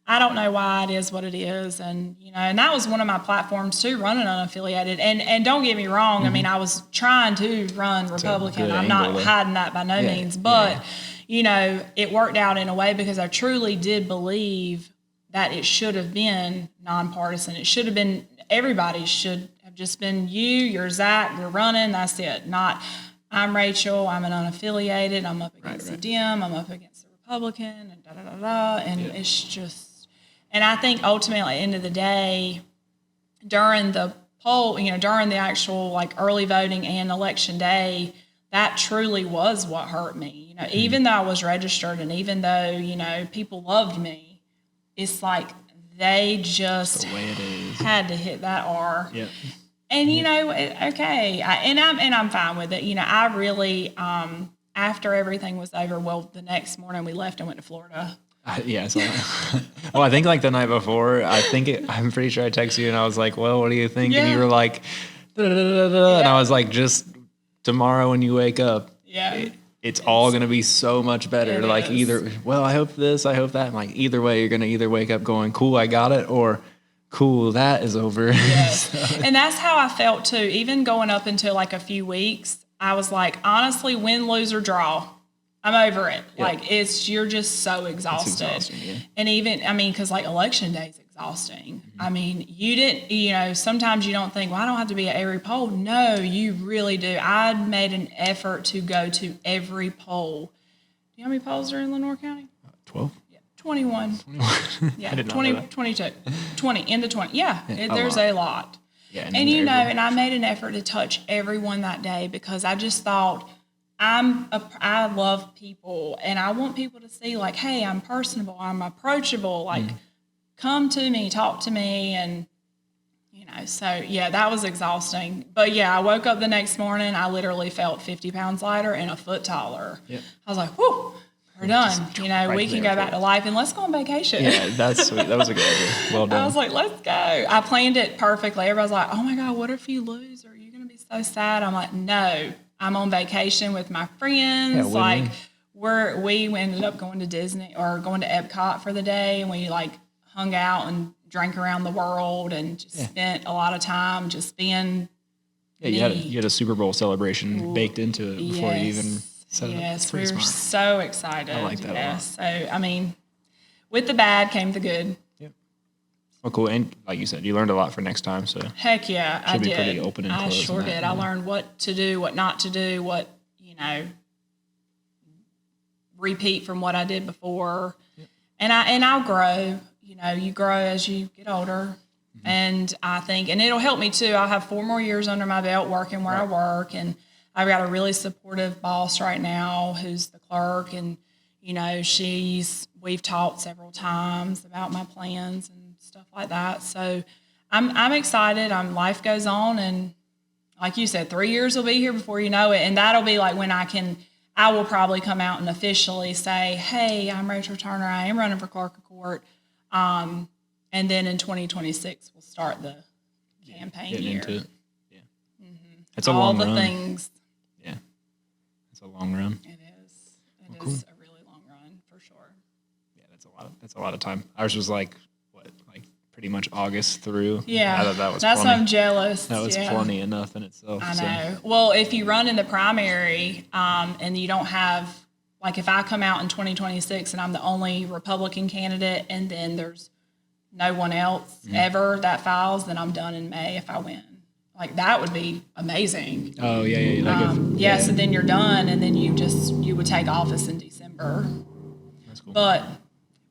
S2: I don't know why it is what it is. And, and that was one of my platforms too, running unaffiliated. And don't get me wrong. I mean, I was trying to run Republican. I'm not hiding that by no means. But, it worked out in a way because I truly did believe that it should have been nonpartisan. It should have been, everybody should have just been you're Zac, you're running, that's it. Not, I'm Rachel, I'm an unaffiliated, I'm up against the Dem, I'm up against the Republican, and da-da-da-da. And it's just, and I think ultimately, at the end of the day, during the poll, during the actual like early voting and election day, that truly was what hurt me. Even though I was registered and even though, people loved me, it's like they just
S1: the way it is.
S2: Had to hit that R.
S1: Yep.
S2: And, okay. I'm fine with it. I really, after everything was over, the next morning we left and went to Florida.
S1: Well, I think like the night before, I'm pretty sure I texted you and I was like, well, what do you think? And you were like, and I was like, just tomorrow when you wake up, it's all going to be so much better. Like either, well, I hope this, I hope that. I'm like, either way, you're going to either wake up going, cool, I got it, or cool, that is over.
S2: Yes. And that's how I felt too. Even going up into like a few weeks, I was like, honestly, win, lose, or draw. I'm over it. Yep. Like you're just so exhausted. And even, because like election day is exhausting. Mm-hmm. You didn't, sometimes you don't think, well, I don't have to be at every poll. No, you really do. I made an effort to go to every poll. Do you know how many polls are in Lenoir County?
S1: 12.
S2: 21. Yeah, 20, 22. 20, into 20. Yeah, there's a lot. Yeah, and and I made an effort to touch everyone that day because I just thought, I love people and I want people to see like, hey, I'm personable, I'm approachable, like come to me, talk to me. And, so that was exhausting. But I woke up the next morning, I literally felt 50 pounds lighter and a foot taller. Yep. I was like, whew, we're done. We can go back to life and let's go on vacation.
S1: Yeah, that's sweet. That was a good idea. Well done.
S2: I was like, let's go. I planned it perfectly. Everybody's like, oh my God, what if you lose? Are you going to be so sad? I'm like, no. I'm on vacation with my friends. We ended up going to Disney or going to Epcot for the day, and we like hung out and drank around the world and just spent a lot of time just being. Yeah,
S1: you had a Super Bowl celebration baked into it before you even set it up.
S2: Yes, we were so excited.
S1: I like that a lot.
S2: So with the bad came the good.
S1: Oh, cool. And like you said, you learned a lot for next time. So
S2: heck yeah, I did.
S1: Should be pretty open and closed.
S2: I sure did. I learned what to do, what not to do, what, repeat from what I did before. Yep. And I'll grow. You grow as you get older. And I think, and it'll help me too. I'll have 4 more years under my belt working where I work. And I've got a really supportive boss right now who's the clerk. And, you know, we've talked several times about my plans and stuff like that. So I'm excited. Life goes on. And like you said, 3 years will be here before you know it. And that'll be like when I will probably come out and officially say, hey, I'm Rachel Turner. I am running for clerk of court. And then in 2026, we'll start the campaign
S1: Getting
S2: year.
S1: into it. Yeah. It's a long run.
S2: All the things.
S1: Yeah. It's a long run.
S2: It is. It is a really long run, for sure.
S1: Yeah, that's a lot of time. Ours was like pretty much August through.
S2: Yeah.
S1: That's
S2: why I'm jealous.
S1: That was plenty enough in itself.
S2: I know. Well, if you run in the primary and you don't have, like if I come out in 2026 and I'm the only Republican candidate and then there's no one else ever that files, then I'm done in May if I win. Like that would be amazing.
S1: Oh yeah.
S2: So then you're done, and then you would take office in December.
S1: That's cool.
S2: But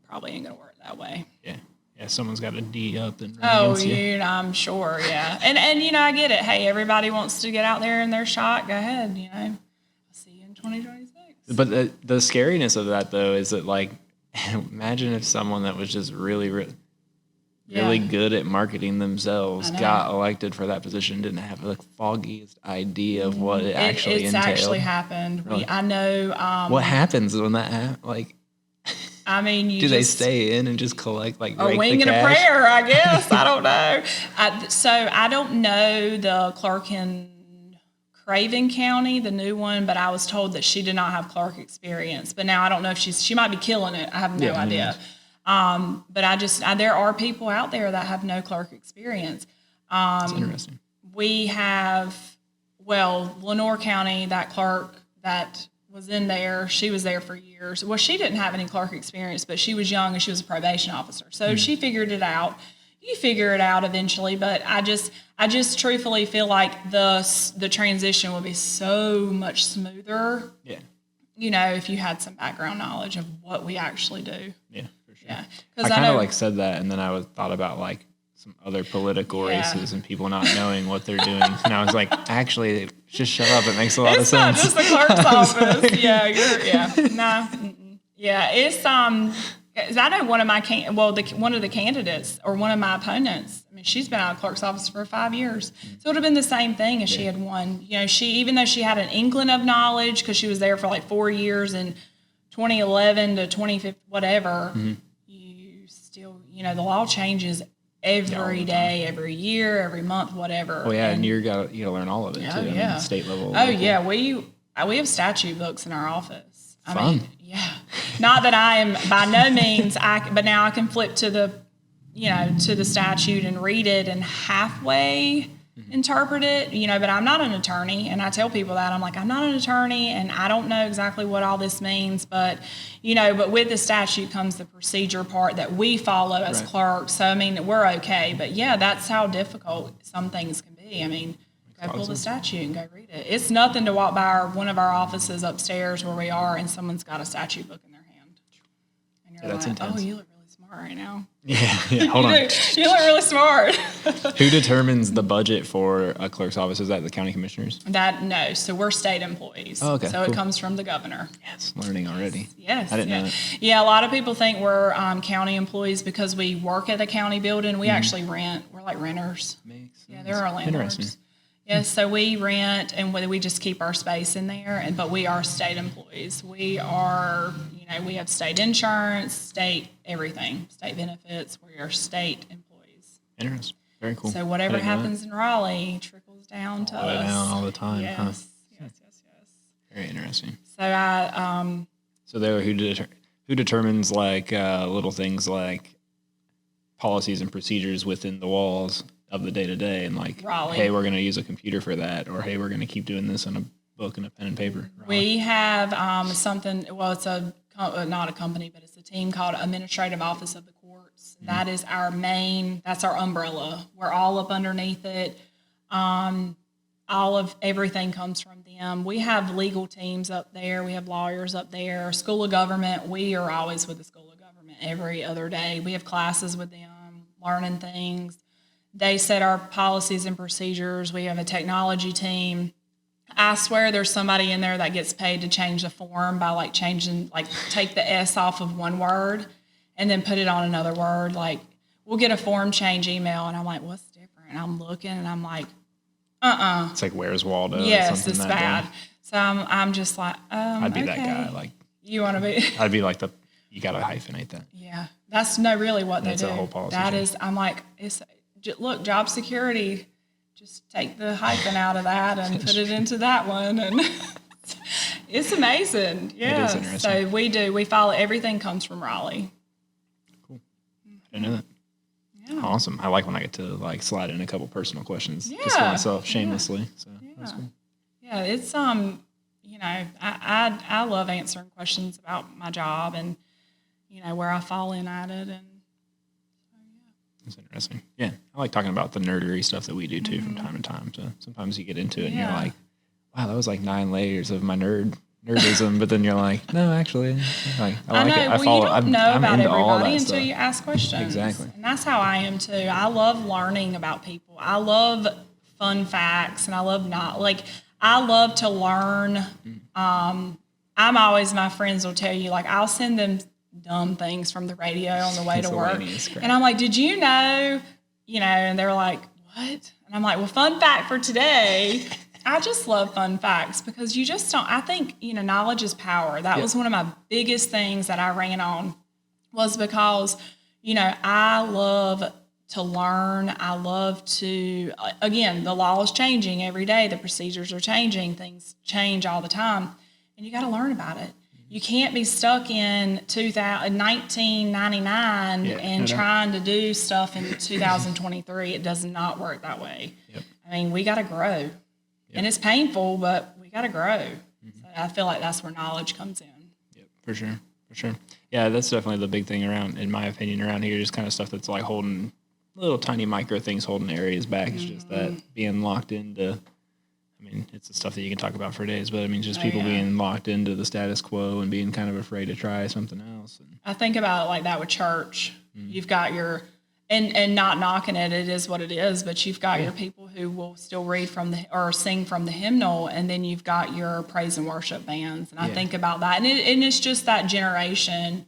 S2: probably ain't gonna work that way.
S1: Yeah. Yeah. Someone's got to D up and run against you.
S2: I'm sure. Yeah. And you know I get it. Hey, everybody wants to get out there in their shot. Go ahead. You know. I'll see you in 2026.
S1: But the scariness of that though is that like, imagine if someone that was just really good at marketing themselves got elected for that position, didn't have the foggiest idea of what it actually entailed.
S2: It's actually happened.
S1: Really?
S2: I know.
S1: What happens when that happens? Like,
S2: I mean,
S1: they stay in and just collect like
S2: a wing and a prayer? I guess I don't know. So I don't know the clerk in Craven County, the new one, but I was told that she did not have clerk experience. But now I don't know if she might be killing it. I have no idea. But there are people out there that have no clerk experience.
S1: That's interesting.
S2: We have, Lenoir County, that clerk that was in there, she was there for years. Well, she didn't have any clerk experience, but she was young and she was a probation officer. So she figured it out. You figure it out eventually, but I just truthfully feel like the transition will be so much smoother.
S1: Yeah.
S2: You know, if you had some background knowledge of what we actually do.
S1: Yeah, for sure.
S2: Yeah.
S1: I kind of said that, and then I thought about like some other political races and people not knowing what they're doing. And I was like, actually, just shut up. It makes a lot of sense.
S2: It's not just the clerk's office. Yeah, it's I know one of my one of the candidates or one of my opponents. I mean, she's been out of clerk's office for 5 years, so it would have been the same thing if she had won. You know, even though she had an inkling of knowledge because she was there for like 4 years in 2011 to 2015, whatever. You still, you know, the law changes every day, every year, every month, whatever.
S1: Oh yeah, and you got to learn all of it too. I mean, state level.
S2: Oh local. Yeah, we have statute books in our office.
S1: Fun.
S2: I mean, yeah. Not that I am by no means but now I can flip to the statute and read it and halfway interpret it, but I'm not an attorney, and I tell people that I'm like, I'm not an attorney and I don't know exactly what all this means, but but with the statute comes the procedure part that we follow as clerks. So I mean, we're okay, but yeah, that's how difficult some things can be. I mean, go pull the statute and go read it. It's nothing to walk by one of our offices upstairs where we are and someone's got a statute book in their hand. And you're like, intense. Oh, you look really smart right now.
S1: Yeah, hold on.
S2: You look really smart.
S1: Who determines the budget for a clerk's office? Is that the county commissioners?
S2: No, so we're state employees.
S1: Oh, okay.
S2: So it comes from the governor.
S1: Yes, learning already.
S2: Yes.
S1: I didn't know that.
S2: Yeah, a lot of people think we're county employees because we work at a county building. We actually rent. We're like renters.
S1: Makes sense.
S2: Yeah, they're our landlords.
S1: Interesting.
S2: Yes, so we rent and we just keep our space in there, but we are state employees. We are, we have state insurance, state everything, state benefits. We are state employees.
S1: Interesting. Very cool.
S2: So whatever happens in Raleigh trickles down to us.
S1: Down all the time.
S2: Yes,
S1: huh?
S2: yes.
S1: Very interesting.
S2: So
S1: So there, who determines like little things like policies and procedures within the walls of the day-to-day, and like,
S2: Raleigh.
S1: Hey, we're going to use a computer for that, or hey, we're going to keep doing this on a book and a pen and paper. Raleigh.
S2: We have something, it's not a company, but it's a team called Administrative Office of the Courts. Mm-hmm. That is that's our umbrella. We're all up underneath it. All of everything comes from them. We have legal teams up there. We have lawyers up there. School of Government, we are always with the School of Government every other day. We have classes with them, learning things. They set our policies and procedures. We have a technology team. I swear there's somebody in there that gets paid to change the form by like changing, like take the S off of one word and then put it on another word. Like we'll get a form change email and I'm like, what's different? And I'm looking and I'm like,
S1: It's like, where's Waldo?
S2: Yes, it's bad. So I'm just like,
S1: I'd be that guy. Like,
S2: you want to be?
S1: I'd be like you got to hyphenate that.
S2: Yeah, that's really what they do.
S1: That's a whole policy.
S2: That is, I'm like, look, job security. Just take the hyphen out of that and put it into that one, and it's amazing. Yeah.
S1: It is interesting.
S2: So we follow. Everything comes from Raleigh.
S1: Cool. I didn't know that. Yeah. Awesome. I like when I get to like slide in a couple personal questions just for myself, shamelessly. So that's cool.
S2: Yeah, it's I love answering questions about my job and where I fall in at it, and
S1: it's interesting. Yeah, I like talking about the nerdery stuff that we do too from time to time. So sometimes you get into it and you're like, wow, that was like 9 layers of my nerdism, but then you're like, no, actually, like I like it. I follow.
S2: You don't know about everybody until
S1: stuff.
S2: you ask questions.
S1: Exactly.
S2: And that's how I am too. I love learning about people. I love fun facts, and I love I love to learn. I'm always, my friends will tell you, like, I'll send them dumb things from the radio on the way to work. And I'm like, did you know, and they're like, what? And I'm like, well, fun fact for today. I just love fun facts because you just don't, I think, knowledge is power. That was one of my biggest things that I ran on, was because, I love to learn. I love to, again, the law is changing every day. The procedures are changing. Things change all the time. And you got to learn about it. You can't be stuck in 1999 and trying to do stuff in 2023. It does not work that way. Yep. I mean, we got to grow. Yep. And it's painful, but we got to grow. Mm-hmm. So I feel like that's where knowledge comes in.
S1: Yep, for sure. Yeah, that's definitely the big thing around, in my opinion, around here, just kind of stuff that's like holding little tiny micro things, holding areas back. It's just that being locked into, I mean, it's the stuff that you can talk about for days, but I mean, just people being locked into the status quo and being kind of afraid to try something else. And
S2: I think about it like that with church. You've got your, and not knocking it, it is what it is, but you've got your people who will still read from or sing from the hymnal, and then you've got your praise and worship bands. And I think about that, and it's just that generation.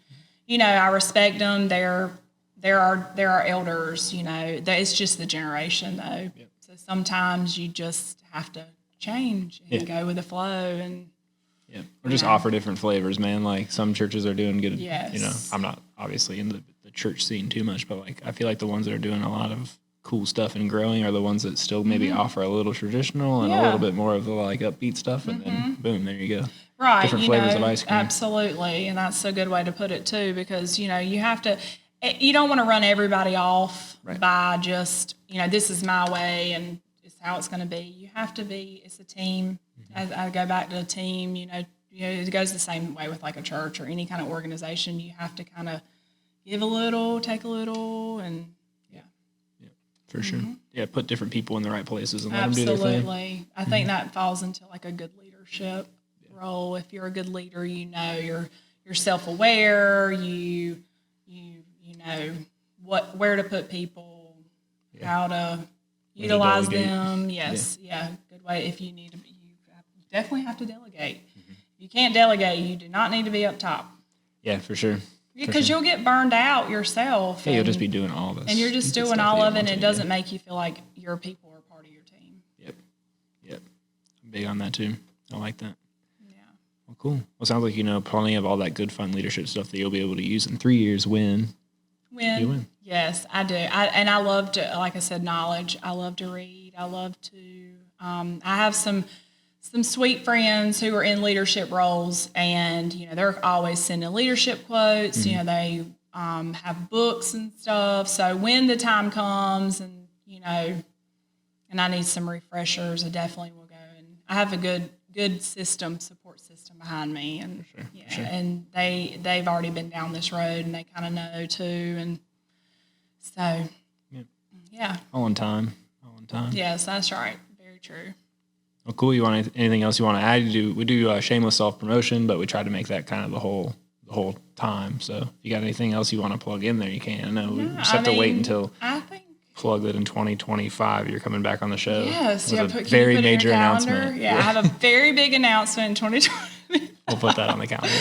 S2: I respect them. They're our elders. It's just the generation though. Yep. So sometimes you just have to change and go with the flow, and
S1: or just offer different flavors, man. Like some churches are doing good.
S2: Yes.
S1: I'm not obviously in the church scene too much, but like I feel like the ones that are doing a lot of cool stuff and growing are the ones that still maybe offer a little traditional and a little bit more of the like upbeat stuff, and then boom, there you go.
S2: Right,
S1: different flavors of ice cream.
S2: Absolutely, and that's a good way to put it too, because you have to. You don't want to run everybody off by just this is my way and it's how it's going to be. You have to be. It's a team. I go back to a team. It goes the same way with like a church or any kind of organization. You have to kind of give a little, take a little, and
S1: for sure. Yeah, put different people in the right places and let them do their thing.
S2: Absolutely. I think that falls into like a good leadership role. If you're a good leader, you're self-aware. You know where to put people, how to utilize them. Yes, good way. If you need to, you definitely have to delegate. If you can't delegate, you do not need to be up top.
S1: Yeah, for sure.
S2: Because you'll get burned out yourself.
S1: Yeah, you'll just be doing all this.
S2: And you're just doing all of it, and it doesn't make you feel like your people are part of your team.
S1: Yep. I'm big on that too. I like that.
S2: Yeah.
S1: Well, cool. Well, it sounds like plenty of all that good, fun leadership stuff that you'll be able to use in 3 years when you win.
S2: Yes, I do. I love to, like I said, knowledge. I love to read. I love to, I have some sweet friends who are in leadership roles, and, they're always sending leadership quotes. They have books and stuff. So when the time comes and, and I need some refreshers, I definitely will go. And I have a good support system behind me. And
S1: sure.
S2: And they've already been down this road, and they kind of know too. And so, yeah.
S1: All on time.
S2: Yes, that's right. Very true.
S1: Well, cool. You want anything else you want to add? We do shameless self-promotion, but we try to make that kind of the whole time. So if you got anything else you want to plug in there, you can. I know we just have to wait until plug that in 2025 you're coming back on the show.
S2: Yes,
S1: with
S2: yeah.
S1: a
S2: Can
S1: very
S2: you put it in
S1: major
S2: your calendar?
S1: announcement.
S2: Yeah, I have a very big announcement in 2020.
S1: We'll put that on the calendar.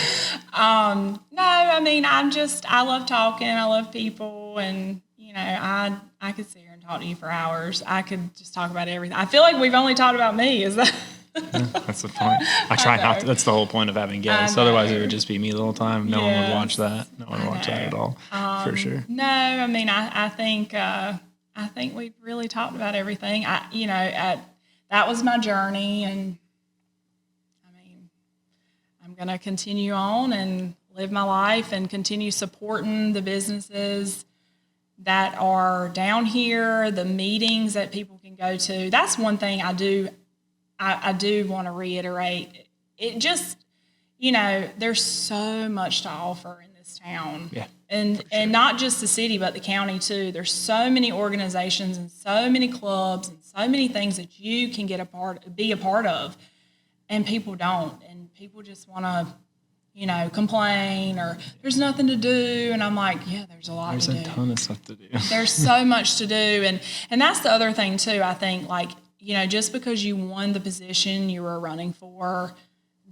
S2: No, I mean, I love talking. I love people, and I could sit here and talk to you for hours. I could just talk about everything. I feel like we've only talked about me. Is that?
S1: That's the point. I try not to. That's the whole point of having guests. Otherwise, it would just be me the whole time. No one would watch that. No one would watch that at all, for sure.
S2: No, I mean, I think we've really talked about everything. That was my journey, and I mean, I'm going to continue on and live my life and continue supporting the businesses that are down here, the meetings that people can go to. That's one thing I do want to reiterate. It just, there's so much to offer in this town.
S1: Yeah.
S2: And not just the city, but the county too. There's so many organizations and so many clubs and so many things that you can be a part of, and people don't. And people just want to, complain or there's nothing to do. And I'm like, yeah, there's a lot to do.
S1: There's a ton of stuff to do.
S2: There's so much to do. And that's the other thing too. I think just because you won the position you were running for,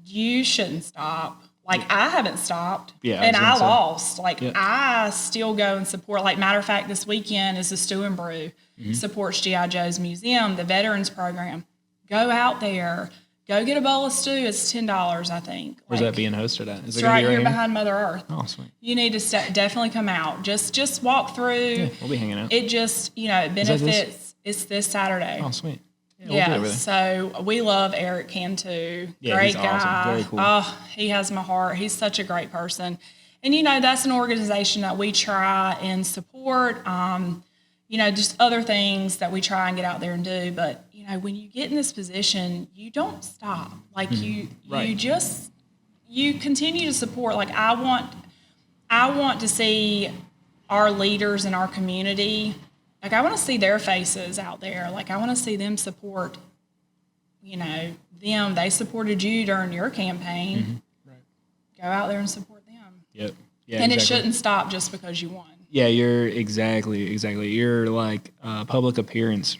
S2: you shouldn't stop. I haven't stopped.
S1: Yeah,
S2: and I lost. I still go and support. Matter of fact, this weekend is the Stew and Brew. Supports G.I. Joe's Museum, the Veterans Program. Go out there. Go get a bowl of stew. It's $10, I think.
S1: Where's that being hosted at?
S2: Is it right here behind Mother Earth.
S1: Oh, sweet. You
S2: need to definitely come out. Just walk through.
S1: Yeah, we'll be hanging out.
S2: It just, it benefits. It's this Saturday.
S1: Oh, sweet.
S2: Yeah, so we love Eric Cantu.
S1: Yeah,
S2: great
S1: he's
S2: guy.
S1: Awesome. Very cool.
S2: Oh, he has my heart. He's such a great person. And, that's an organization that we try and support, just other things that we try and get out there and do. But, when you get in this position, you don't stop. You continue to support. I want to see our leaders in our community. I want to see their faces out there. I want to see them support, them. They supported you during your campaign.
S1: Mm-hmm. Right.
S2: Go out there and support them.
S1: Yep. Yeah,
S2: and
S1: exactly.
S2: It shouldn't stop just because you won.
S1: Yeah, you're exactly. Your public appearances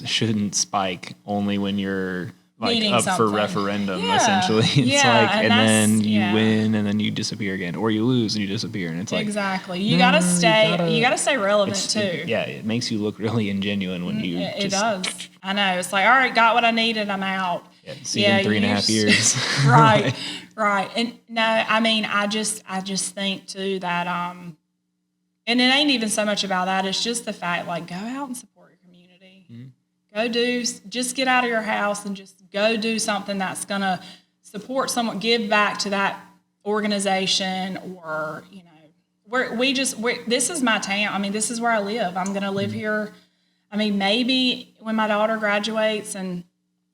S1: shouldn't spike only when you're
S2: needing
S1: up
S2: something.
S1: For referendum, essentially. It's and then you win and then you disappear again, or you lose and you disappear, and it's
S2: exactly. You gotta stay. You gotta stay relevant too.
S1: It makes you look really ingenuine when you.
S2: It does. I know. It's all right. Got what I needed. I'm out.
S1: Yeah, see you in 3.5 years.
S2: Right. And no, I mean, I just think too that and it ain't even so much about that. It's just the fact go out and support your community. Mm-hmm. Just get out of your house and just go do something that's going to support someone, give back to that organization, or, this is my town. I mean, this is where I live. I'm going to live here. I mean, maybe when my daughter graduates and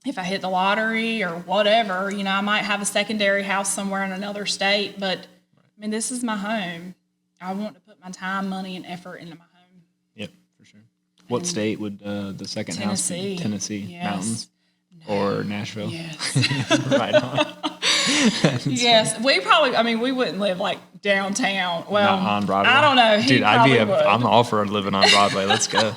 S2: if I hit the lottery or whatever, I might have a secondary house somewhere in another state, but I mean, this is my home. I want to put my time, money, and effort into my home.
S1: Yep, for sure. What state would the second house be? Tennessee,
S2: yes.
S1: Mountains, or Nashville?
S2: Yes.
S1: Right on.
S2: Yes, we wouldn't live downtown. Well,
S1: not on Broadway.
S2: I don't know.
S1: Dude, I'm all for living on Broadway. Let's go.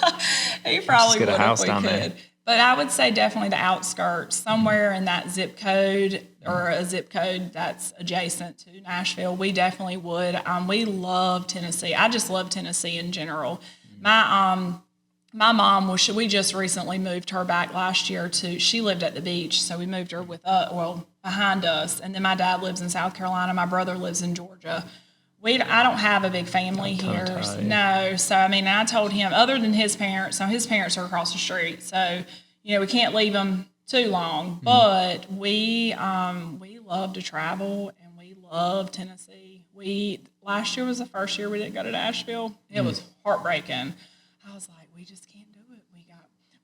S2: He probably
S1: would
S2: get a house
S1: if we down
S2: could.
S1: There.
S2: But I would say definitely the outskirts, somewhere in that zip code or a zip code that's adjacent to Nashville. We definitely would. We love Tennessee. I just love Tennessee in general. My mom we just recently moved her back last year she lived at the beach, so we moved her behind us. And then my dad lives in South Carolina. My brother lives in Georgia. I don't have a big family here. No. So, I mean, I told him, other than his parents, so his parents are across the street. So, we can't leave them too long. Mm-hmm. But we love to travel, and we love Tennessee. Last year was the first year we didn't go to Nashville. It was heartbreaking. I was like, we just can't do it.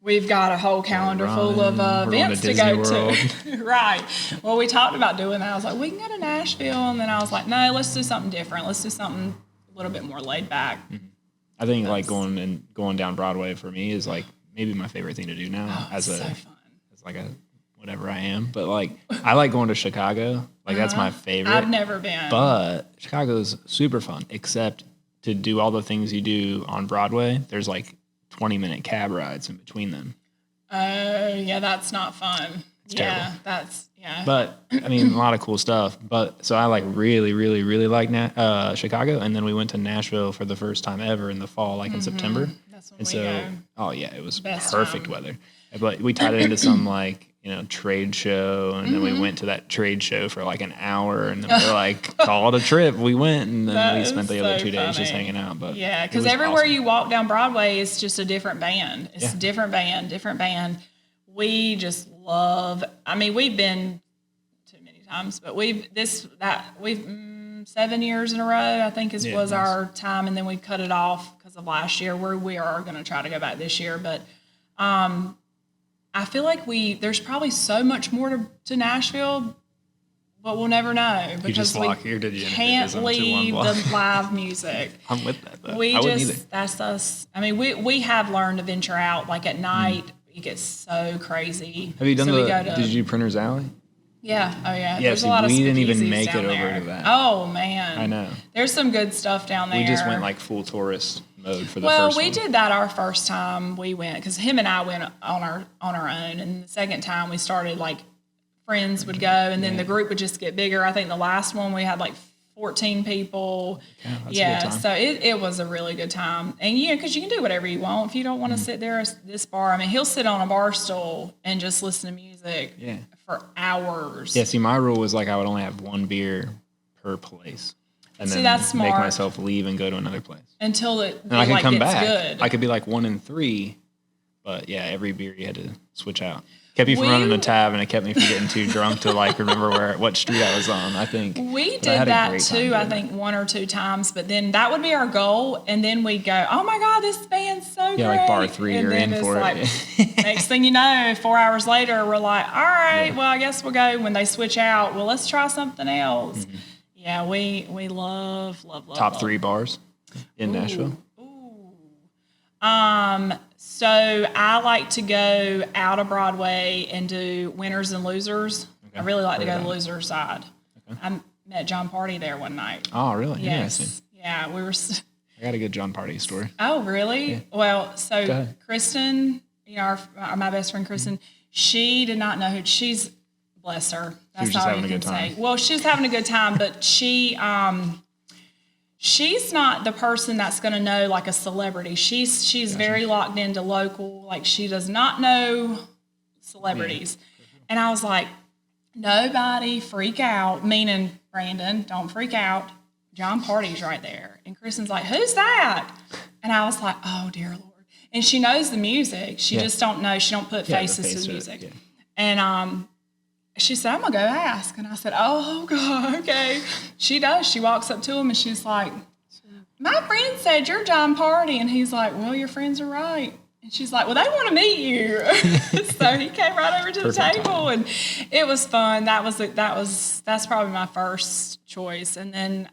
S2: We've got a whole calendar full of events to go to. Right. Well, we talked about doing that. I was like, we can go to Nashville. And then I was like, no, let's do something different. Let's do something a little bit more laid back.
S1: Mm-hmm. I think going down Broadway for me is maybe my favorite thing to do now
S2: so fun.
S1: As a whatever I am. But I like going to Chicago. That's my favorite.
S2: I've never been.
S1: But Chicago's super fun, except to do all the things you do on Broadway, there's like 20-minute cab rides in between them.
S2: Oh, yeah, that's not fun.
S1: It's terrible.
S2: Yeah.
S1: But I mean, a lot of cool stuff. But so I like really, really, really like Chicago, and then we went to Nashville for the first time ever in the fall, like in September.
S2: That's when
S1: And
S2: we
S1: so,
S2: go.
S1: oh yeah, it was
S2: Best
S1: perfect
S2: time.
S1: weather. But we tied it into some like, trade show, and then we went to that trade show for like an hour, and then we were like, call it a trip. We went, and then
S2: That
S1: we
S2: is
S1: spent the other
S2: so
S1: 2 days just
S2: funny.
S1: hanging out. But
S2: Yeah,
S1: it
S2: because
S1: was
S2: everywhere
S1: awesome.
S2: you walk down Broadway, it's just a different band. It's a different band. We just love. I mean, we've been too many times, but we've 7 years in a row. I think was
S1: nice.
S2: our time, and then we cut it off because of last year. We are going to try to go back this year, but I feel like there's probably so much more to Nashville, but we'll never know because
S1: just walk here to the
S2: can't leave the live music.
S1: I'm with that, though.
S2: We
S1: I wouldn't
S2: just
S1: either.
S2: that's us. I mean, we have learned to venture out. Like at night, it gets so crazy.
S1: Have you done
S2: we go to,
S1: did you do Printer's Alley?
S2: Yeah. Oh yeah.
S1: Yeah,
S2: There's
S1: see,
S2: a lot of
S1: we didn't even
S2: speakeasies
S1: make it
S2: down
S1: over
S2: there.
S1: to that.
S2: Oh man.
S1: I know.
S2: There's some good stuff down there.
S1: We just went like full tourist mode for the
S2: Well,
S1: first
S2: we
S1: one.
S2: did that our first time we went because him and I went on our own, and the second time we started like friends would go, and then the group would just get bigger. I think the last one we had like 14 people.
S1: Yeah, that's a good time.
S2: So it was a really good time, and because you can do whatever you want if you don't want to sit there at this bar. I mean, he'll sit on a bar stool and just listen to music for hours.
S1: Yeah, see, my rule was like I would only have one beer per place, and
S2: See,
S1: then
S2: that's
S1: make
S2: smart.
S1: myself leave and go to another place.
S2: Until it
S1: And I could
S2: like
S1: come
S2: gets
S1: back.
S2: good.
S1: I could be like 1 in 3, but yeah, every beer you had to switch out. Kept you from
S2: We-
S1: running a tab, and it kept me from getting too drunk to like remember what street I was on. I think
S2: We
S1: But I had
S2: did
S1: a
S2: that
S1: great time
S2: too, I
S1: doing
S2: think 1 or 2 times, but then that would be our goal, and then we'd go, oh my God, this band's so great.
S1: Yeah, like bar 3,
S2: and
S1: you're
S2: then
S1: in
S2: it's
S1: for it.
S2: like, next thing you know, 4 hours later, we're like, all right, well, I guess we'll go when they switch out. Well, let's try something else.
S1: Mm-hmm.
S2: Yeah, we love.
S1: Top 3 bars in Nashville.
S2: So I like to go out of Broadway and do winners and losers. I really like to go to the loser side. I met John Party there one night.
S1: Oh, really?
S2: Yes.
S1: Interesting.
S2: Yeah, we were.
S1: I got a good John Party story.
S2: Oh, really? Well, so
S1: ahead.
S2: Kristen, my best friend Kristen, she did not know who she's. Bless her. That's
S1: was just
S2: all you
S1: having a
S2: can
S1: good time.
S2: say. Well, she's having a good time, but she's not the person that's going to know like a celebrity. She's very locked into local. Like she does not know celebrities. And I was like, nobody freak out. Meaning, Brandon, don't freak out. John Party's right there. And Kristen's like, who's that? And I was like, oh, dear Lord. And she knows the music. She just don't know. She don't put
S1: Yeah, the
S2: faces
S1: face
S2: to the
S1: of it,
S2: music.
S1: yeah.
S2: And she said, I'm going to go ask. And I said, oh, God, okay. She does. She walks up to him and she's like, my friend said you're John Party. And he's like, well, your friends are right. And she's like, well, they want to meet you. So he came right over to the
S1: Perfect
S2: table,
S1: timing.
S2: and it was fun. That's probably my first choice. And then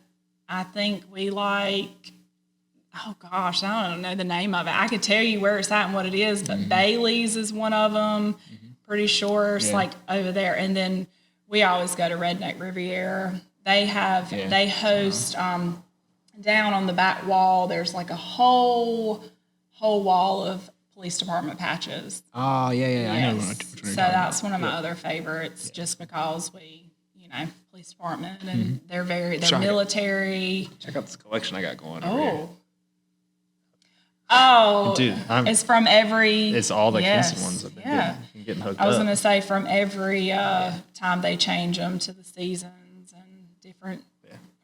S2: I think we like, oh gosh, I don't know the name of it. I could tell you where it's at and what it is, but Bailey's is one of them. Pretty sure it's like over there. And then we always go to Redneck Riviera. They host down on the back wall. There's like a whole wall of police department patches.
S1: Oh, yeah. I know which one
S2: So
S1: you're talking
S2: that's
S1: about.
S2: one of my other favorites, just because we, police department, and they're
S1: Shocking.
S2: military.
S1: Check out this collection I got going over here. Dude,
S2: It's from every.
S1: It's all the
S2: yes,
S1: Kinston ones I've been
S2: yeah.
S1: getting hooked
S2: I was
S1: up.
S2: going to say from every time they change them to the seasons and different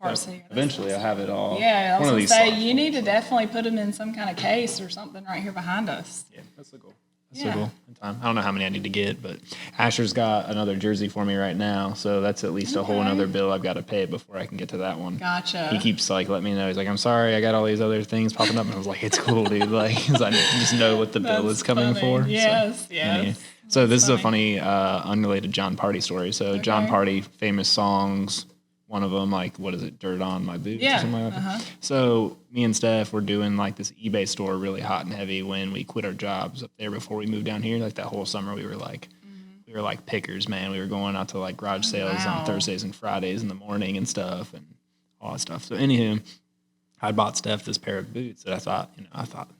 S2: parts of the year.
S1: Eventually, I'll have it all.
S2: Yeah, I was
S1: One of
S2: going to
S1: these
S2: say,
S1: slots.
S2: you need to definitely put them in some kind of case or something right here behind us.
S1: Yeah, that's the goal. That's the goal in time. I don't know how many I need to get, but Asher's got another jersey for me right now, so that's at least a whole another bill I've got to pay before I can get to that one.
S2: Gotcha.
S1: He keeps like letting me know. He's like, "I'm sorry, I got all these other things popping up," and I was like, "It's cool, dude. Like, 'cause I just know what the bill
S2: That's
S1: is coming
S2: funny.
S1: for."
S2: Yes,
S1: So,
S2: yes.
S1: So this is a funny, unrelated John Party story. So John
S2: Okay.
S1: Party, famous songs. One of them, like, what is it? Dirt on my boots
S2: Yeah,
S1: or something like that. So me and Steph were doing like this eBay store really hot and heavy when we quit our jobs up there before we moved down here. Like that whole summer we were like pickers, man. We were going out to like garage sales
S2: Wow.
S1: on Thursdays and Fridays in the morning and stuff and all that stuff. So anywho, I bought Steph this pair of boots that I thought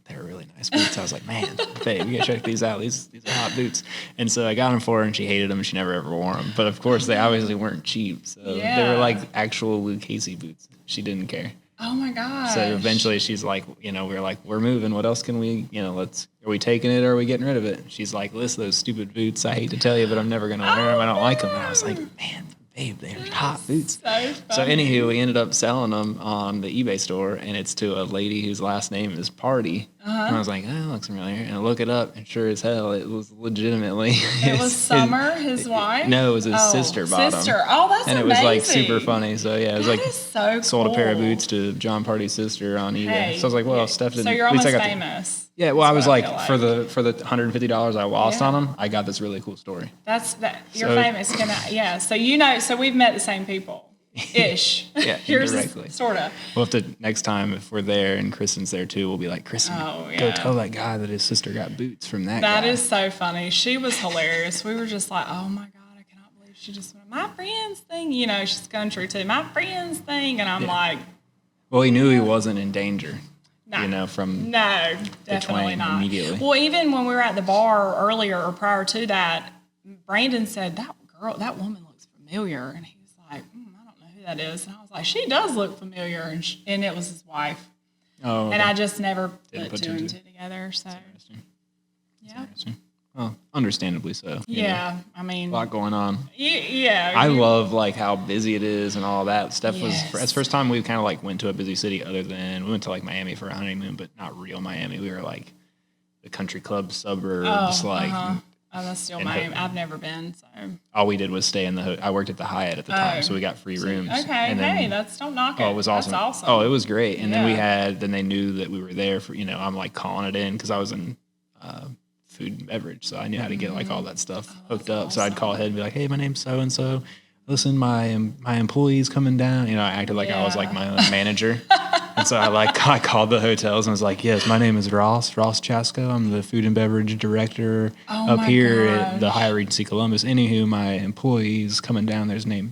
S1: they were really nice boots. I was like, man, babe, you gotta check these out. These are hot boots. And so I got them for her, and she hated them, and she never ever wore them. But of course, they obviously weren't cheap. So they were like actual Lucchese boots. She didn't care.
S2: Oh my gosh.
S1: So eventually she's like, we were like, we're moving. What else can we, are we taking it or are we getting rid of it? She's like, listen, those stupid boots. I hate to tell you, but I'm never going to wear them. I don't like them. And I was like, man, babe, they're hot boots. So anywho, we ended up selling them on the eBay store, and it's to a lady whose last name is Party. And I was like, oh, that looks familiar. And I look it up, and sure as hell, it was legitimately.
S2: It was Summer, his wife?
S1: No, it was his sister bought them.
S2: Oh, that's amazing.
S1: And it was like super funny. So yeah, it was
S2: that
S1: like
S2: is so cool.
S1: Sold a pair of boots to John Party's sister on eBay.
S2: Hey,
S1: so I was like, well, Steph didn't.
S2: So you're almost famous.
S1: Yeah, well, I was like,
S2: like,
S1: for the $150 I lost on them, I got this really cool story.
S2: You're famous. So we've met the same people. Ish.
S1: Yeah, indirectly.
S2: Sort of.
S1: We'll have to, next time, if we're there and Kristen's there too, we'll be like, Kristen, go tell that guy that his sister got boots from that guy.
S2: That is so funny. She was hilarious. We were just like, oh my God, I cannot believe she just went, my friend's thing. She's country too. My friend's thing. And I'm like.
S1: Well, he knew he wasn't in danger. From
S2: no, definitely not.
S1: Immediately.
S2: Well, even when we were at the bar earlier or prior to that, Brandon said, that woman looks familiar. And he was like, I don't know who that is. And I was like, she does look familiar. And it was his wife.
S1: Oh, okay.
S2: And I just never put two and two together. So, yeah.
S1: Well, understandably so.
S2: Yeah, I mean.
S1: A lot going on.
S2: Yeah.
S1: I love, how busy it is and all that. Steph was, that's the first time we kind of, went to a busy city other than, we went to, Miami for a honeymoon, but not real Miami. We were, the country club suburbs,
S2: Oh, that's still Miami. I've never been, so.
S1: All we did was stay in I worked at the Hyatt at the time, so we got free rooms.
S2: Okay,
S1: and then,
S2: don't knock it.
S1: Oh, it was awesome.
S2: That's awesome.
S1: Oh, it was great. And then then they knew that we were there for, I'm, calling it in because I was in food and beverage, so I knew how to get all that stuff hooked up. Awesome. So I'd call ahead and be like, hey, my name's so and so, listen, my employee's coming down. I acted like I was my own manager. And so I called the hotels and was like, yes, my name is Ross Chasko. I'm the food and beverage director up here at the Hyatt Regency Columbus. Anywho, my employee's coming down.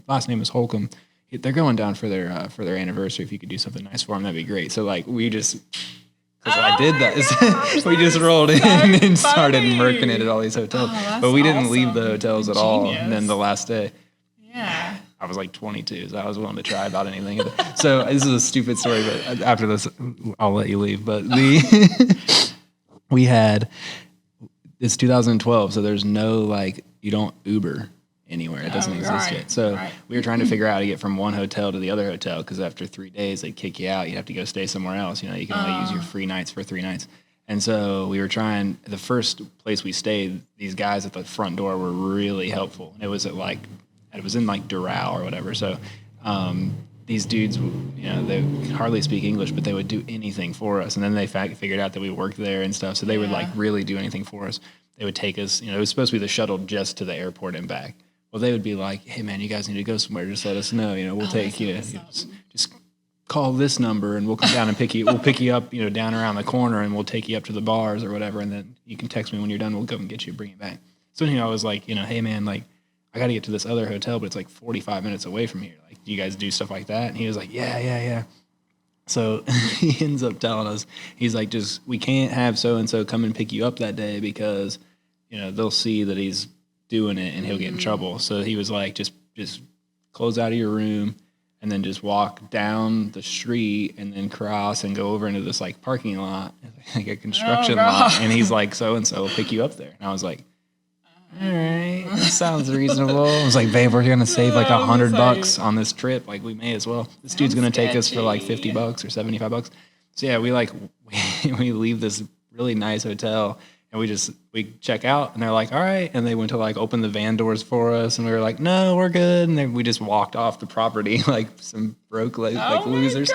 S1: Last name is Holcomb. They're going down for their anniversary. If you could do something nice for them, that'd be great. So we just. Because I did that.
S2: Gosh,
S1: we just rolled in and started murking it at all these hotels. But we didn't leave the hotels at all. And then the last day, I was 22, so I was willing to try about anything. So this is a stupid story, but after this, I'll let you leave. But we had, it's 2012, so there's no, you don't Uber anywhere. It doesn't exist yet. So we were trying to figure out how to get from one hotel to the other hotel because after 3 days, they'd kick you out. You'd have to go stay somewhere else. You can only use your free nights for 3 nights. And so we were trying, the first place we stayed, these guys at the front door were really helpful. And it was in Doral or whatever. So these dudes, they hardly speak English, but they would do anything for us. And then they figured out that we worked there and stuff. So they would really do anything for us. They would take us, it was supposed to be the shuttle just to the airport and back. Well, they would be like, hey, man, you guys need to go somewhere. Just let us know. We'll take you. Just call this number, and we'll come down and pick you. We'll pick you up, down around the corner, and we'll take you up to the bars or whatever. And then you can text me when you're done. We'll go and get you and bring you back. So anyway, I was like, hey, man, I got to get to this other hotel, but it's 45 minutes away from here. Do you guys do stuff like that? And he was like, yeah. So he ends up telling us, he's like, we can't have so-and-so come and pick you up that day because, they'll see that he's doing it and he'll get in trouble. So he was like, just close out of your room and then just walk down the street and then cross and go over into this parking lot, a construction lot. And he's like, so-and-so will pick you up there. And I was like, all right, that sounds reasonable. I was like, babe, we're going to save $100 on this trip. We may as well. This dude's going to take us for $50 or $75. So yeah, we leave this really nice hotel. And we check out, and they're like, all right. And they went to open the van doors for us, and we were like, no, we're good. And then we just walked off the property like some broke losers.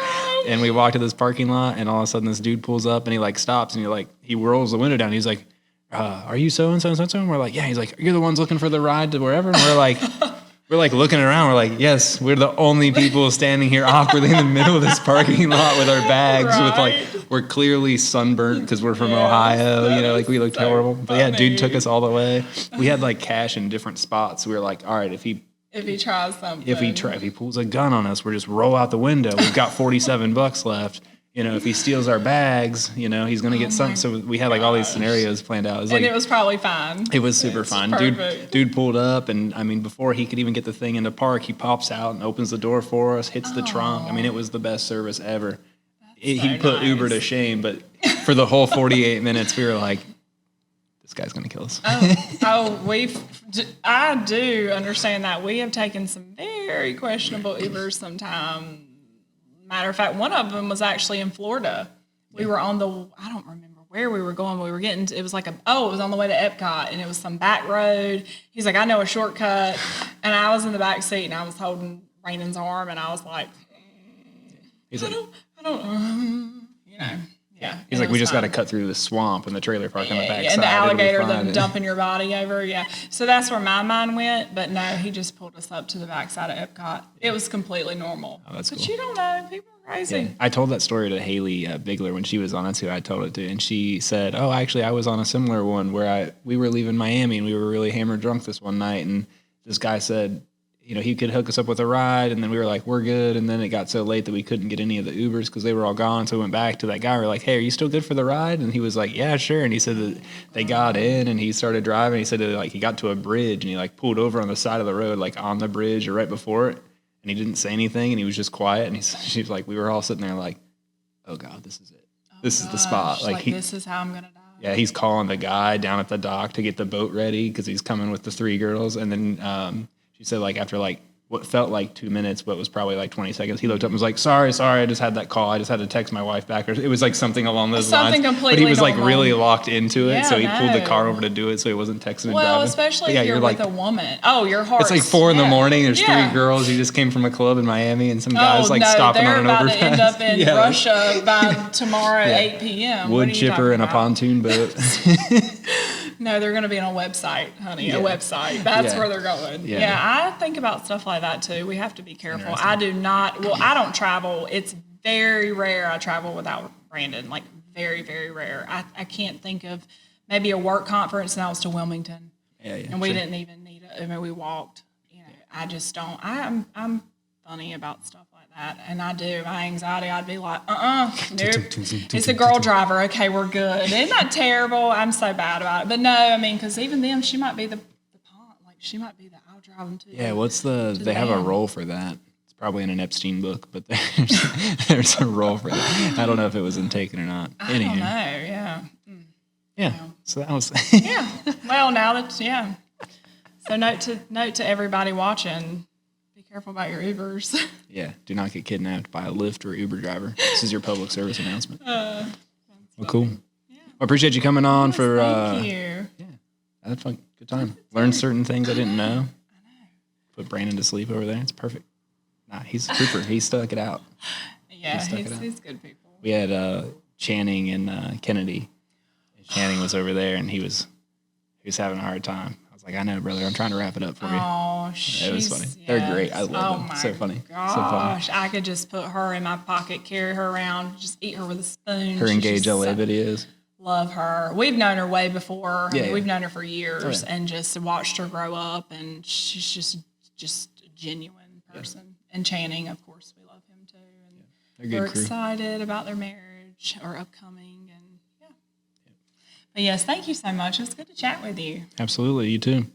S1: And we walked to this parking lot, and all of a sudden this dude pulls up, and he stops, and he rolls the window down. He's like, are you so-and-so and so-and-so? And we're like, yeah. He's like, you're the ones looking for the ride to wherever? And we're like, looking around. We're like, yes, we're the only people standing here awkwardly in the middle of this parking lot with our bags we're clearly sunburnt because we're from Ohio, we looked horrible. But yeah, dude took us all the way. We had cash in different spots. We were like, all right, if he tries something, if he pulls a gun on us, we'll just roll out the window. We've got $47 left. if he steals our bags, he's going to get something. So we had like all these scenarios planned out.
S2: And it was probably fine.
S1: It was super fun. Dude pulled up, and I mean, before he could even get the thing into park, he pops out and opens the door for us, hits the trunk. I mean, it was the best service ever. He put Uber to shame, but for the whole 48 minutes, we were like, this guy's going to kill us.
S2: I do understand that. We have taken some very questionable Ubers sometime. Matter of fact, one of them was actually in Florida. We were on I don't remember where we were going. We were it was like it was on the way to Epcot, and it was some back road. He's like, I know a shortcut. And I was in the back seat, and I was holding Rainan's arm, and I was like, I don't, yeah.
S1: He's like, we just got to cut through the swamp and the trailer park on the back side.
S2: And the alligator them dumping your body over, So that's where my mind went, but no, he just pulled us up to the back side of Epcot. It was completely normal.
S1: Oh, that's cool.
S2: But you don't know, people are crazy.
S1: Yeah. I told that story to Haley Bigler when she was on. That's who I told it to, and she said, "Oh, actually, I was on a similar one where we were leaving Miami and we were really hammered drunk this one night, and this guy said, he could hook us up with a ride, and then we were like, we're good, and then it got so late that we couldn't get any of the Ubers because they were all gone, so we went back to that guy. We're like, hey, are you still good for the ride? And he was like, yeah, sure. And he said that they got in, and he started driving. He said that, he got to a bridge, and he, pulled over on the side of the road, on the bridge or right before it, and he didn't say anything, and he was just quiet, and she was like, we were all sitting there like, oh, God, this is it. This is the spot.
S2: This is how I'm going to die.
S1: Yeah, he's calling the guy down at the dock to get the boat ready because he's coming with the 3 girls, and then she said, after, what felt like 2 minutes, but was probably 20 seconds. He looked up and was like, sorry, I just had that call. I just had to text my wife back. Or it was something along those lines.
S2: Something completely
S1: But he was
S2: normal.
S1: Really locked into it.
S2: Yeah,
S1: So he pulled the car over to do it so he wasn't texting and driving.
S2: Well, especially if you're with a woman. Oh, your heart.
S1: It's 4 in the morning. There's 3 girls. You just came from a club in Miami and some guys stopping on an overpass.
S2: They're about to end up in Russia by tomorrow at 8 p.m.
S1: Wood chipper and a pontoon boat.
S2: No, they're going to be on a website, honey, a website. That's where they're going. Yeah, I think about stuff like that, too. We have to be careful. I do not, I don't travel. It's very rare I travel without Brandon, very, very rare. I can't think of maybe a work conference, and I was to Wilmington. And we didn't even need it. I mean, we walked. I just don't. I'm funny about stuff like that, and I do. My anxiety, I'd be like, nope. It's a girl driver. Okay, we're good. Isn't that terrible? I'm so bad about it. But no, I mean, because even them, she might be the pawn. She might be the, I'll drive them to.
S1: Yeah, they have a role for that. It's probably in an Epstein book, but there's a role for that. I don't know if it was in Taken or not.
S2: I don't know. Yeah.
S1: Yeah. So that was.
S2: Yeah. Well, now that So note to everybody watching. Careful about your Ubers. Yeah,
S1: do not get kidnapped by a Lyft or Uber driver. This is your public service announcement. Well, cool. Yeah. I appreciate you coming on for.
S2: Thank you.
S1: Yeah, I had fun. Good time. Learned certain things I didn't know. I know. Put Brandon to sleep over there. It's perfect. Nah, he's a trooper. He stuck it out.
S2: Yeah, he's good people.
S1: We had Channing and Kennedy. Channing was over there, and he was having a hard time. I know, brother. I'm trying to wrap it up for you.
S2: Oh,
S1: it was funny. Yes. They're great. I love them. So funny.
S2: Gosh, I could just put her in my pocket, carry her around, just eat her with a spoon.
S1: Her engaged LA videos.
S2: Love her. We've known her way before. We've known her for years and just watched her grow up, and she's just a genuine person. And Channing, of course, we love him too. And we're excited about their marriage or upcoming. But yes, thank you so much. It was good to chat with you.
S1: Absolutely, you too.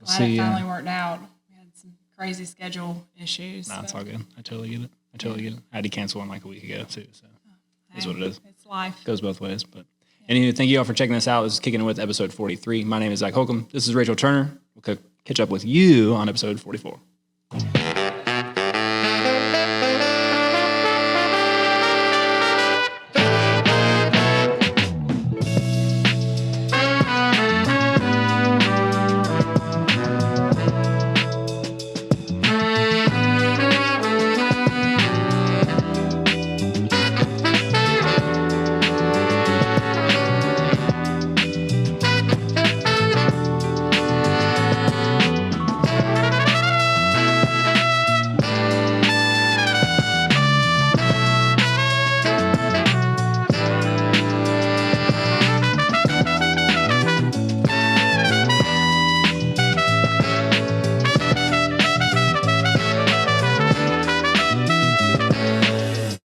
S2: Glad it finally worked out. We had some crazy schedule issues.
S1: No, it's all good. I totally get it. I had to cancel one a week ago too, so it's what it is.
S2: It's life.
S1: Goes both ways. But anyway, thank you all for checking this out. This is Kickin' With episode 43. My name is Zac Holcomb. This is Rachel Turner. We'll catch up with you on episode 44.